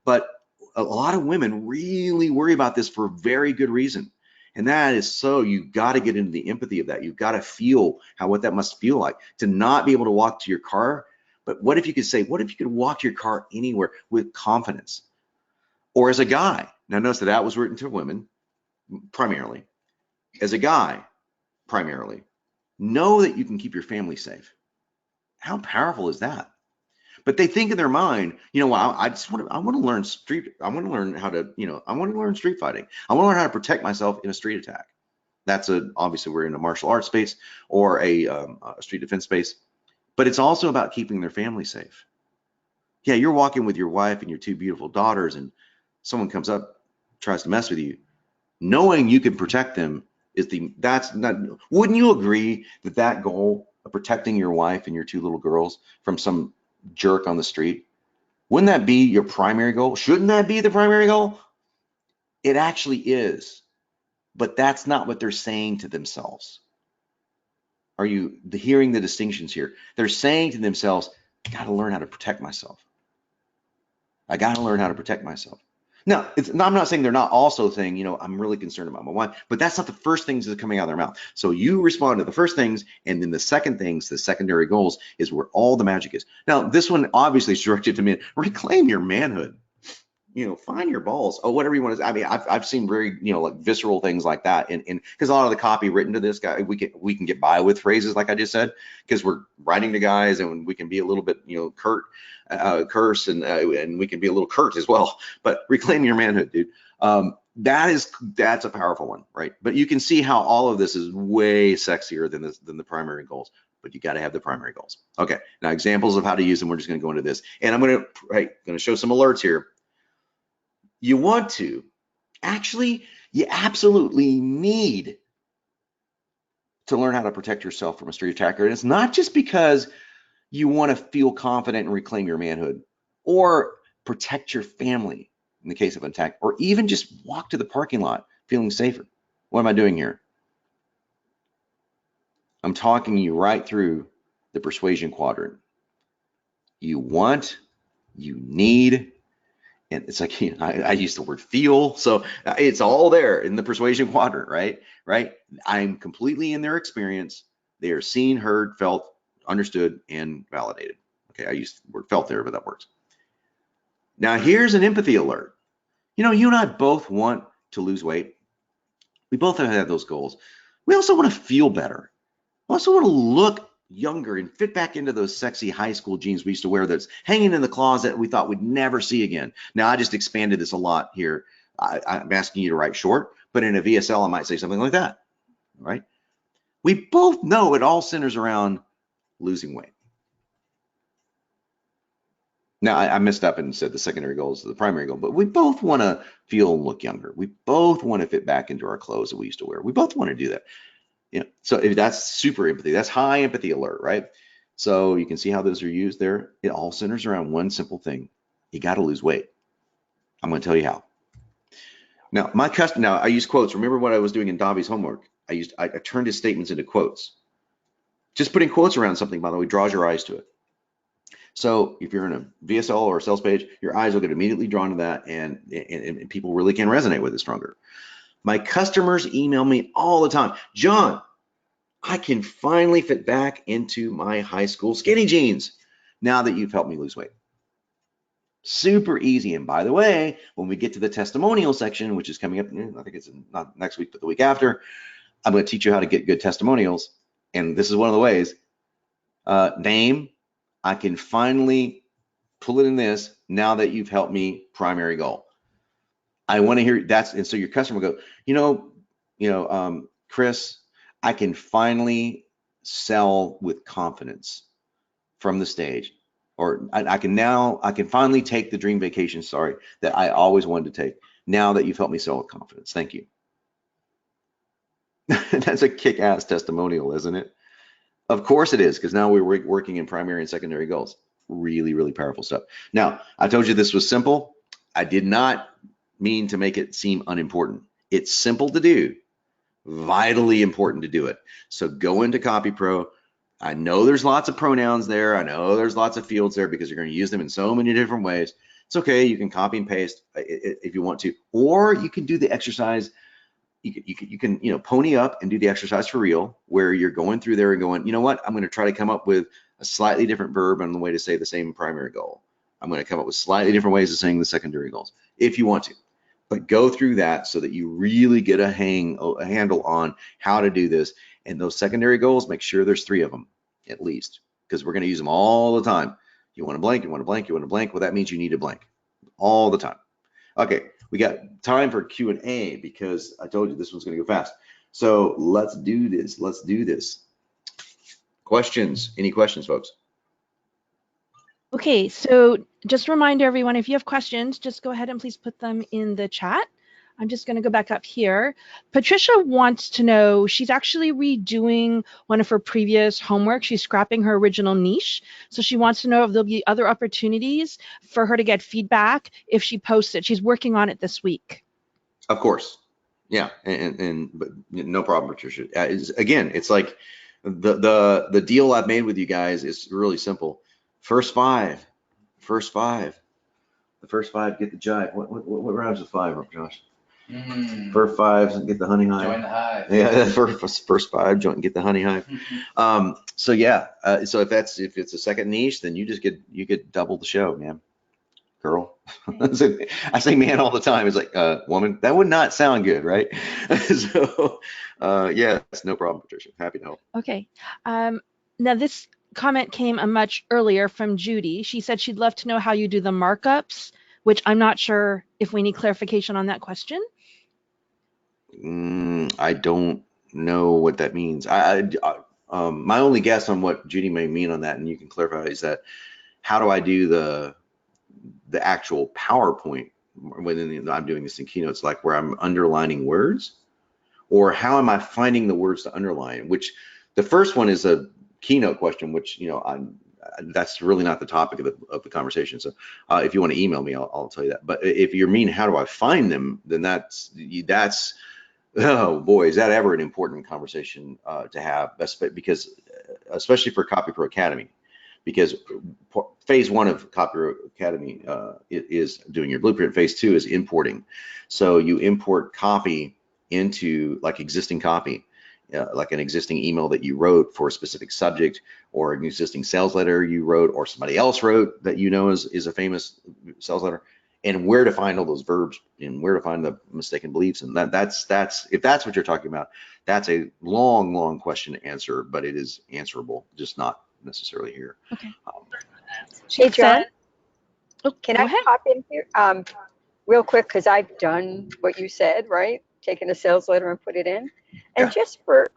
But a lot of women really worry about this for a very good reason. And that is, so you got to get into the empathy of that. You've got to feel what that must feel like to not be able to walk to your car. But what if you could walk to your car anywhere with confidence? Or as a guy, now notice that was written to women primarily. As a guy, primarily, know that you can keep your family safe. How powerful is that? But they think in their mind, you know, well, I want to learn how to, you know, I want to learn street fighting. I want to learn how to protect myself in a street attack. That's obviously we're in a martial arts space or a street defense space, but it's also about keeping their family safe. Yeah, you're walking with your wife and your two beautiful daughters, and someone comes up, tries to mess with you. Knowing you can protect them wouldn't you agree that goal of protecting your wife and your two little girls from some jerk on the street, wouldn't that be your primary goal? Shouldn't that be the primary goal? It actually is, but that's not what they're saying to themselves. Are you hearing the distinctions here? They're saying to themselves, I got to learn how to protect myself. I got to learn how to protect myself. Now, I'm not saying they're not also saying, you know, I'm really concerned about my wife, but that's not the first things that are coming out of their mouth. So you respond to the first things, and then the second things, the secondary goals, is where all the magic is. Now, this one obviously is directed to men. Reclaim your manhood. You know, find your balls. Oh, whatever you want to. I mean, I've seen very, you know, like visceral things like that, and because a lot of the copy written to this guy, we can get by with phrases like I just said, because we're writing to guys, and we can be a little bit, you know, curse, and we can be a little curt as well. But reclaim your manhood, dude. That's a powerful one, right? But you can see how all of this is way sexier than the primary goals. But you got to have the primary goals. Okay. Now examples of how to use them. We're just going to go into this, and I'm going to show some alerts here. You absolutely need to learn how to protect yourself from a street attacker. And it's not just because you want to feel confident and reclaim your manhood, or protect your family in the case of an attack, or even just walk to the parking lot feeling safer. What am I doing here? I'm talking you right through the persuasion quadrant. You want, you need, and it's like, you know, I use the word feel, so it's all there in the persuasion quadrant, right? I'm completely in their experience. They are seen, heard, felt, understood, and validated. Okay, I used the word felt there, but that works. Now here's an empathy alert. You know, you and I both want to lose weight. We both have had those goals. We also want to feel better. We also want to look younger and fit back into those sexy high school jeans we used to wear that's hanging in the closet we thought we'd never see again. Now, I just expanded this a lot here. I'm asking you to write short, but in a VSL, I might say something like that, right? We both know it all centers around losing weight. Now, I messed up and said the secondary goal is the primary goal, but we both want to feel and look younger. We both want to fit back into our clothes that we used to wear. We both want to do that. You know, so if that's super empathy, that's high empathy alert, right? So you can see how those are used there. It all centers around one simple thing. You got to lose weight. I'm going to tell you how. Now, I use quotes. Remember what I was doing in Davi's homework? I turned his statements into quotes. Just putting quotes around something, by the way, draws your eyes to it. So if you're in a VSL or a sales page, your eyes will get immediately drawn to that, and people really can resonate with it stronger. My customers email me all the time. John, I can finally fit back into my high school skinny jeans now that you've helped me lose weight. Super easy. And by the way, when we get to the testimonial section, which is coming up, I think it's not next week, but the week after, I'm going to teach you how to get good testimonials. And this is one of the ways. Name, I can finally pull it in this now that you've helped me primary goal. I want to hear that's, and so your customer will go, Chris, I can finally sell with confidence from the stage, or I can finally take the dream vacation, that I always wanted to take now that you've helped me sell with confidence. Thank you. That's a kick-ass testimonial, isn't it? Of course it is, because now we're working in primary and secondary goals. Really, really powerful stuff. Now, I told you this was simple. I did not mean to make it seem unimportant. It's simple to do, vitally important to do it. So go into CopyPro. I know there's lots of pronouns there. I know there's lots of fields there because you're going to use them in so many different ways. It's okay. You can copy and paste if you want to, or you can do the exercise. You can pony up and do the exercise for real, where you're going through there and going, you know what? I'm going to try to come up with a slightly different verb on the way to say the same primary goal. I'm going to come up with slightly different ways of saying the secondary goals if you want to. But go through that so that you really get a handle on how to do this. And those secondary goals, make sure there's 3 of them at least, because we're going to use them all the time. You want to blank, you want to blank, you want to blank. Well, that means you need to blank all the time. Okay, we got time for Q&A because I told you this one's going to go fast. So let's do this. Let's do this. Questions? Any questions, folks? Okay, so just a reminder, everyone, if you have questions, just go ahead and please put them in the chat. I'm just going to go back up here. Patricia wants to know, she's actually redoing one of her previous homework. She's scrapping her original niche. So she wants to know if there'll be other opportunities for her to get feedback if she posts it. She's working on it this week. Of course. Yeah, but no problem, Patricia. Again, it's like the deal I've made with you guys is really simple. First five. The first 5 get the jive. What rhymes with 5, Josh? First 5 get the honey hive. Join the hive. Yeah, first 5 join get the honey hive. So yeah, so if it's a second niche, then you get double the show, man. Girl. I say man all the time. It's like woman. That would not sound good, right? So yeah, it's no problem, Patricia. Happy to help. Okay. Now this comment came a much earlier from Judy. She said she'd love to know how you do the markups, which I'm not sure if we need clarification on that question. I don't know what that means. My only guess on what Judy may mean on that, and you can clarify, is that how do I do the actual PowerPoint when I'm doing this in Keynotes, like where I'm underlining words, or how am I finding the words to underline? Which the first one is a Keynote question, which that's really not the topic of the conversation. So if you want to email me, I'll tell you that. But if you mean how do I find them, then that's oh boy, is that ever an important conversation to have? Because especially for CopyPro Academy, because phase 1 of CopyPro Academy is doing your blueprint. Phase 2 is importing. So you import copy into like existing copy. Like an existing email that you wrote for a specific subject, or an existing sales letter you wrote, or somebody else wrote that is a famous sales letter, and where to find all those verbs and where to find the mistaken beliefs. And that's if that's what you're talking about, that's a long question to answer, but it is answerable, just not necessarily here. Okay. Hey, John, can I ahead. pop in here real quick, because I've done what you said, right? Taken a sales letter and put it in. And Yeah. just for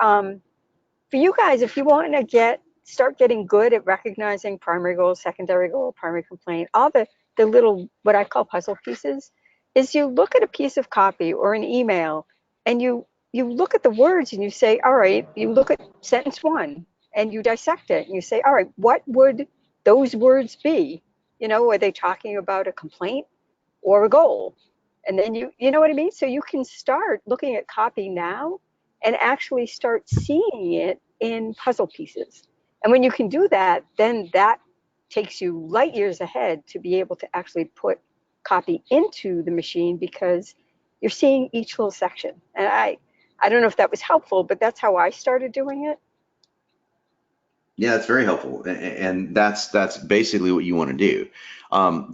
you guys, if you want to start getting good at recognizing primary goal, secondary goal, primary complaint, all the little, what I call puzzle pieces, is you look at a piece of copy or an email and you look at the words and you say, all right, you look at sentence 1 and you dissect it and you say, all right, what would those words be? Are they talking about a complaint? or a goal. And then you know what I mean? So you can start looking at copy now and actually start seeing it in puzzle pieces. And when you can do that, then that takes you light years ahead to be able to actually put copy into the machine because you're seeing each little section. And I don't know if that was helpful, but that's how I started doing it. Yeah, it's very helpful, and that's basically what you want to do.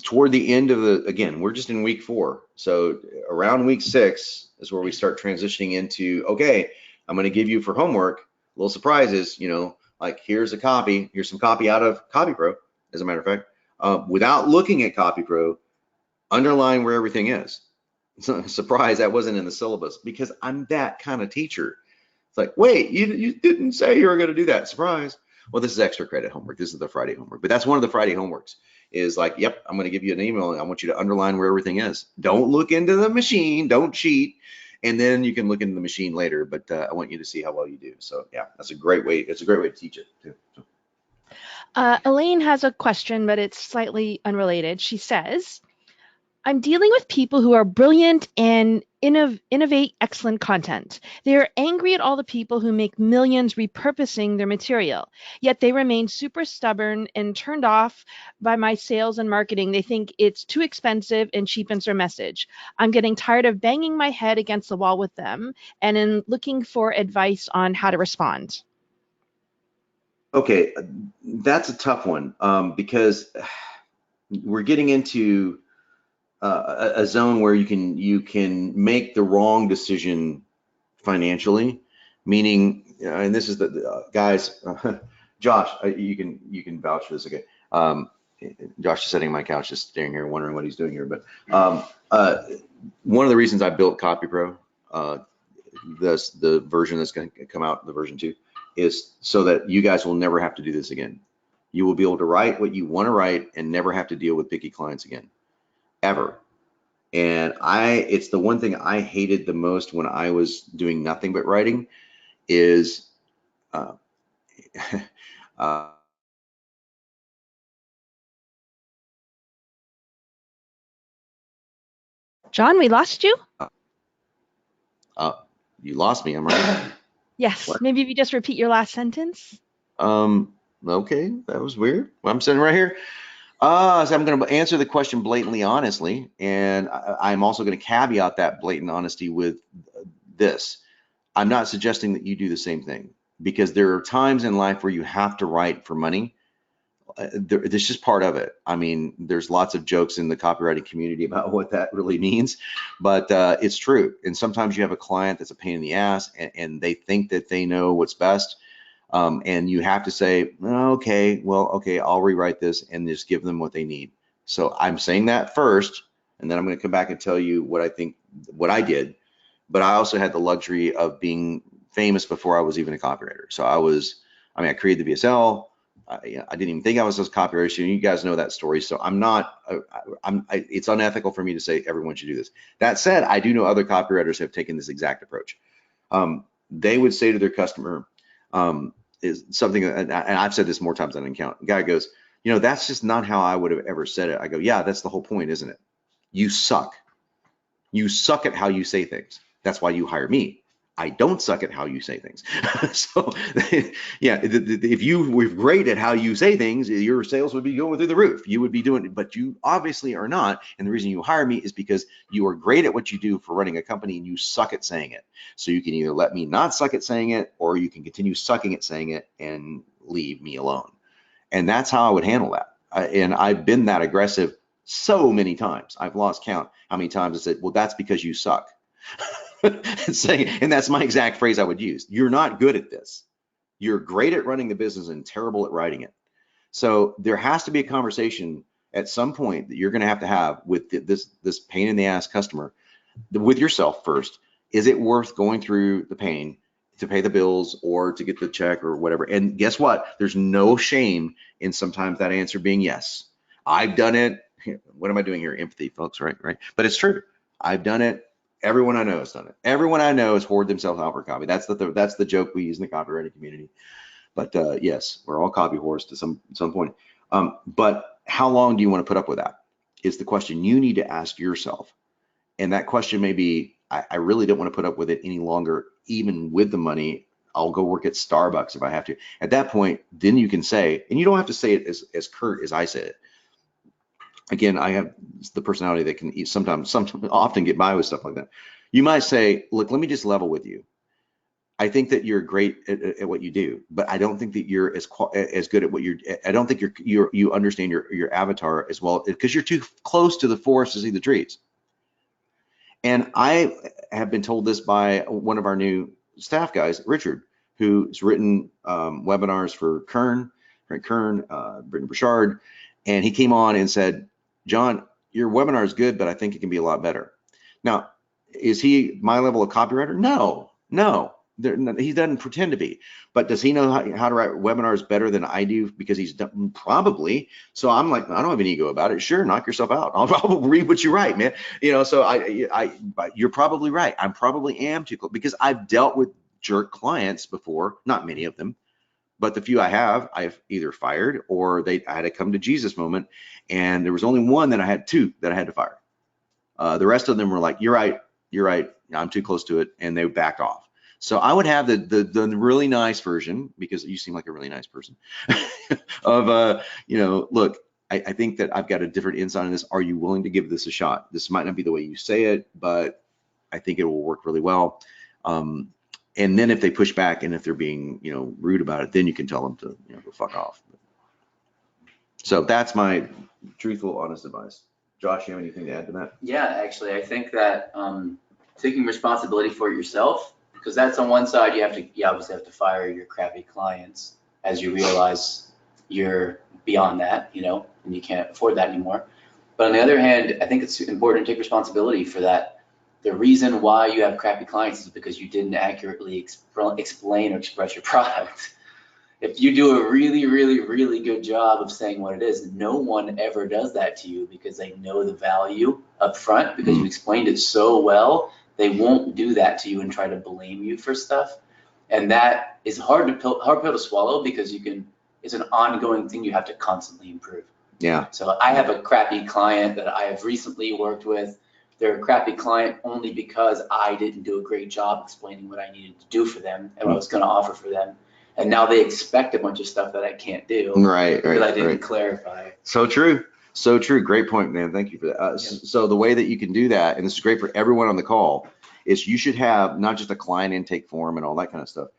Toward the end of again, we're just in week 4, so around week 6 is where we start transitioning into, okay, I'm going to give you for homework little surprises, like here's some copy out of CopyPro, as a matter of fact, without looking at CopyPro, underline where everything is. Surprise, that wasn't in the syllabus, because I'm that kind of teacher. It's like, wait, you didn't say you were going to do that. Surprise. Well, this is extra credit homework. This is the Friday homework, but that's one of the Friday homeworks is like, yep, I'm going to give you an email and I want you to underline where everything is. Don't look into the machine, don't cheat. And then you can look into the machine later, but I want you to see how well you do. So yeah, that's a great way. It's a great way to teach it too. So. Elaine has a question, but it's slightly unrelated. She says, I'm dealing with people who are brilliant and innovate excellent content. They are angry at all the people who make millions repurposing their material, yet they remain super stubborn and turned off by my sales and marketing. They think it's too expensive and cheapens their message. I'm getting tired of banging my head against the wall with them and am looking for advice on how to respond. Okay, that's a tough one because we're getting into a zone where you can make the wrong decision financially, meaning, and this is the guys, Josh, you can vouch for this. Okay, Josh is sitting on my couch, just staring here, wondering what he's doing here. But one of the reasons I built CopyPro, the version that's going to come out, the version 2, is so that you guys will never have to do this again. You will be able to write what you want to write and never have to deal with picky clients again, ever. And it's the one thing I hated the most when I was doing nothing but writing is John, we lost you? you lost me, I'm right. Yes, What? maybe if you just repeat your last sentence. Okay, that was weird. I'm sitting right here. So I'm going to answer the question blatantly honestly, and I'm also going to caveat that blatant honesty with this. I'm not suggesting that you do the same thing, because there are times in life where you have to write for money. It's just part of it. I mean, there's lots of jokes in the copywriting community about what that really means, but it's true. And sometimes you have a client that's a pain in the ass, and they think that they know what's best. And you have to say, okay, I'll rewrite this and just give them what they need. So I'm saying that first, and then I'm going to come back and tell you what I think, what I did. But I also had the luxury of being famous before I was even a copywriter. So I created the VSL. I didn't even think I was a copywriter. So you guys know that story. So it's unethical for me to say everyone should do this. That said, I do know other copywriters have taken this exact approach. They would say to their customer, is something, and I've said this more times than I can count. The guy goes, that's just not how I would have ever said it. I go, yeah, that's the whole point, isn't it? You suck. You suck at how you say things. That's why you hire me. I don't suck at how you say things. So yeah, if you were great at how you say things, your sales would be going through the roof. You would be doing it, but you obviously are not. And the reason you hire me is because you are great at what you do for running a company and you suck at saying it. So you can either let me not suck at saying it, or you can continue sucking at saying it and leave me alone. And that's how I would handle that. And I've been that aggressive so many times. I've lost count how many times I said, well, that's because you suck. And that's my exact phrase I would use. You're not good at this. You're great at running the business and terrible at writing it. So there has to be a conversation at some point that you're going to have with this pain in the ass customer, with yourself first. Is it worth going through the pain to pay the bills or to get the check or whatever? And guess what? There's no shame in sometimes that answer being yes. I've done it. What am I doing here? Empathy, folks, right? But it's true. I've done it. Everyone I know has done it. Everyone I know has hoarded themselves out for copy. That's the joke we use in the copywriting community. But yes, we're all copy whores to some point. But how long do you want to put up with that? is the question you need to ask yourself. And that question may be, I really don't want to put up with it any longer, even with the money. I'll go work at Starbucks if I have to. At that point, then you can say, and you don't have to say it as curt as I said it. Again, I have the personality that can sometimes often get by with stuff like that. You might say, look, let me just level with you. I think that you're great at what you do, but I don't think that you're as good at what I don't think you understand your avatar as well, because you're too close to the forest to see the trees. And I have been told this by one of our new staff guys, Richard, who's written webinars for Frank Kern, Britton Burchard, and he came on and said, John, your webinar is good, but I think it can be a lot better. Now, is he my level of copywriter? No. He doesn't pretend to be, but does he know how to write webinars better than I do? Because he's done, probably. So I'm like, I don't have an ego about it. Sure, knock yourself out. I'll read what you write, man. You know, so but you're probably right. I probably am too close, because I've dealt with jerk clients before, not many of them, but the few I have, I've either fired or I had a come to Jesus moment, and there was only one that I had to fire. The rest of them were like, you're right, I'm too close to it, and they backed off. So I would have the really nice version, because you seem like a really nice person, of you know, look, I think that I've got a different insight on this. Are you willing to give this a shot? This might not be the way you say it, but I think it will work really well. And then if they push back and if they're being, you know, rude about it, then you can tell them to, you know, go fuck off. So that's my truthful, honest advice. Josh, you have anything to add to that? Yeah, actually, I think that taking responsibility for it yourself, because that's on one side, you obviously have to fire your crappy clients as you realize you're beyond that, you know, and you can't afford that anymore. But on the other hand, I think it's important to take responsibility for that. The reason why you have crappy clients is because you didn't accurately explain or express your product. If you do a really, really, really good job of saying what it is, no one ever does that to you, because they know the value up front, because you explained it so well. They won't do that to you and try to blame you for stuff. And that is hard pill to swallow, because it's an ongoing thing you have to constantly improve. Yeah. So I have a crappy client that I have recently worked with. They're a crappy client only because I didn't do a great job explaining what I needed to do for them and what I was going to offer for them. And now they expect a bunch of stuff that I can't do. Right. Because I didn't clarify. So true. Great point, man. Thank you for that. So the way that you can do that, and this is great for everyone on the call, is you should have not just a client intake form and all that kind of stuff.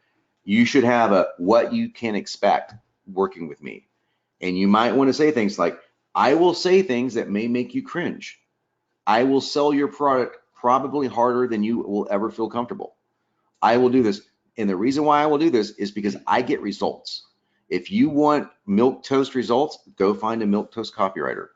You should have what you can expect working with me. And you might want to say things like, I will say things that may make you cringe. I will sell your product probably harder than you will ever feel comfortable. I will do this. And the reason why I will do this is because I get results. If you want milquetoast results, go find a milquetoast copywriter.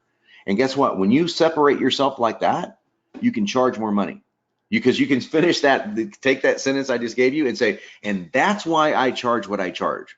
And guess what? When you separate yourself like that, you can charge more money. Because you can finish that, take that sentence I just gave you and say, and that's why I charge what I charge.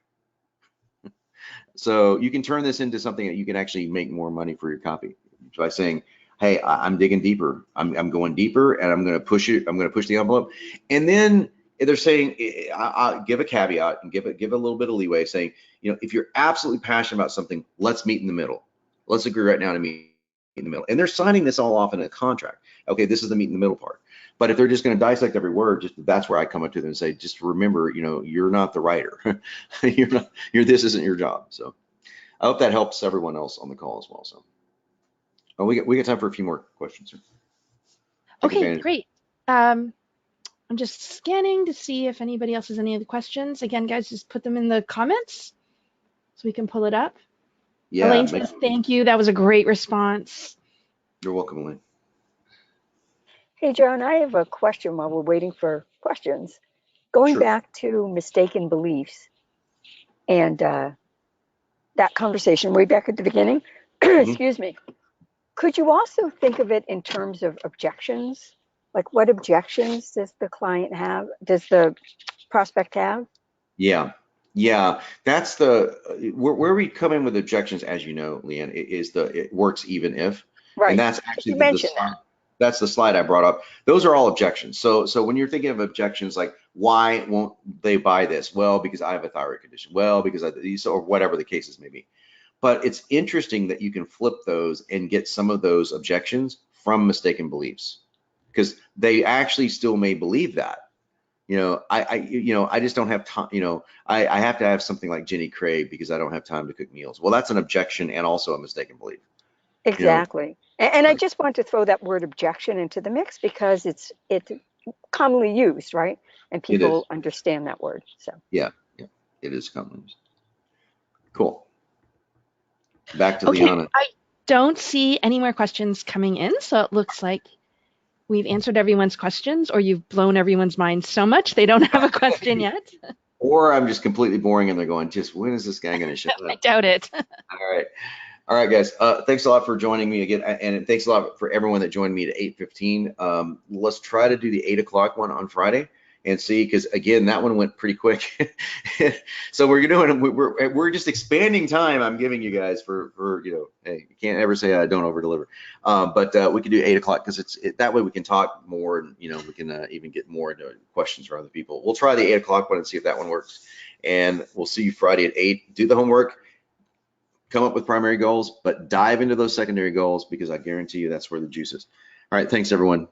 So you can turn this into something that you can actually make more money for your copy by saying, hey, I'm digging deeper. I'm going deeper, and I'm going to push it. I'm going to push the envelope. And then they're saying, I'll give a caveat and give a little bit of leeway, saying, you know, if you're absolutely passionate about something, let's meet in the middle. Let's agree right now to meet in the middle. And they're signing this all off in a contract. Okay, this is the meet in the middle part. But if they're just going to dissect every word, that's where I come up to them and say, just remember, you know, you're not the writer. This isn't your job. So I hope that helps everyone else on the call as well. So. Oh, we got time for a few more questions, sir. Okay, great. I'm just scanning to see if anybody else has any other questions. Again, guys, just put them in the comments so we can pull it up. Yeah. Elaine says, thank you. That was a great response. You're welcome, Elaine. Hey, John, I have a question while we're waiting for questions. Going back to mistaken beliefs and that conversation way back at the beginning, excuse me. Could you also think of it in terms of objections? Like, what objections does the client have? Does the prospect have? Yeah. That's where we come in with objections, as you know, Leanne, it works even if. Right. And that's actually that's the slide I brought up. Those are all objections. So when you're thinking of objections, like, why won't they buy this? Well, because I have a thyroid condition. Well, because or whatever the cases may be. But it's interesting that you can flip those and get some of those objections from mistaken beliefs, because they actually still may believe that. I just don't have time. I have to have something like Jenny Craig because I don't have time to cook meals. Well, that's an objection and also a mistaken belief. Exactly. And I just want to throw that word objection into the mix because it's commonly used, right? And people understand that word. So yeah, it is commonly used. Cool. Back to Okay, Liana. I don't see any more questions coming in, so it looks like we've answered everyone's questions, or you've blown everyone's mind so much they don't have a question yet. Or I'm just completely boring and they're going, just when is this guy going to shut I up? doubt it. All right, guys. Thanks a lot for joining me again, and thanks a lot for everyone that joined me at 8:15. Let's try to do the 8 o'clock one on Friday and see, because again, that one went pretty quick. So we're just expanding time I'm giving you guys for hey, you can't ever say I don't over deliver. But we can do 8 o'clock because that way we can talk more, and we can even get more into questions for other people. We'll try the 8 o'clock one and see if that one works, and we'll see you Friday at 8. Do the homework. Come up with primary goals, but dive into those secondary goals because I guarantee you that's where the juice is. All right, thanks everyone.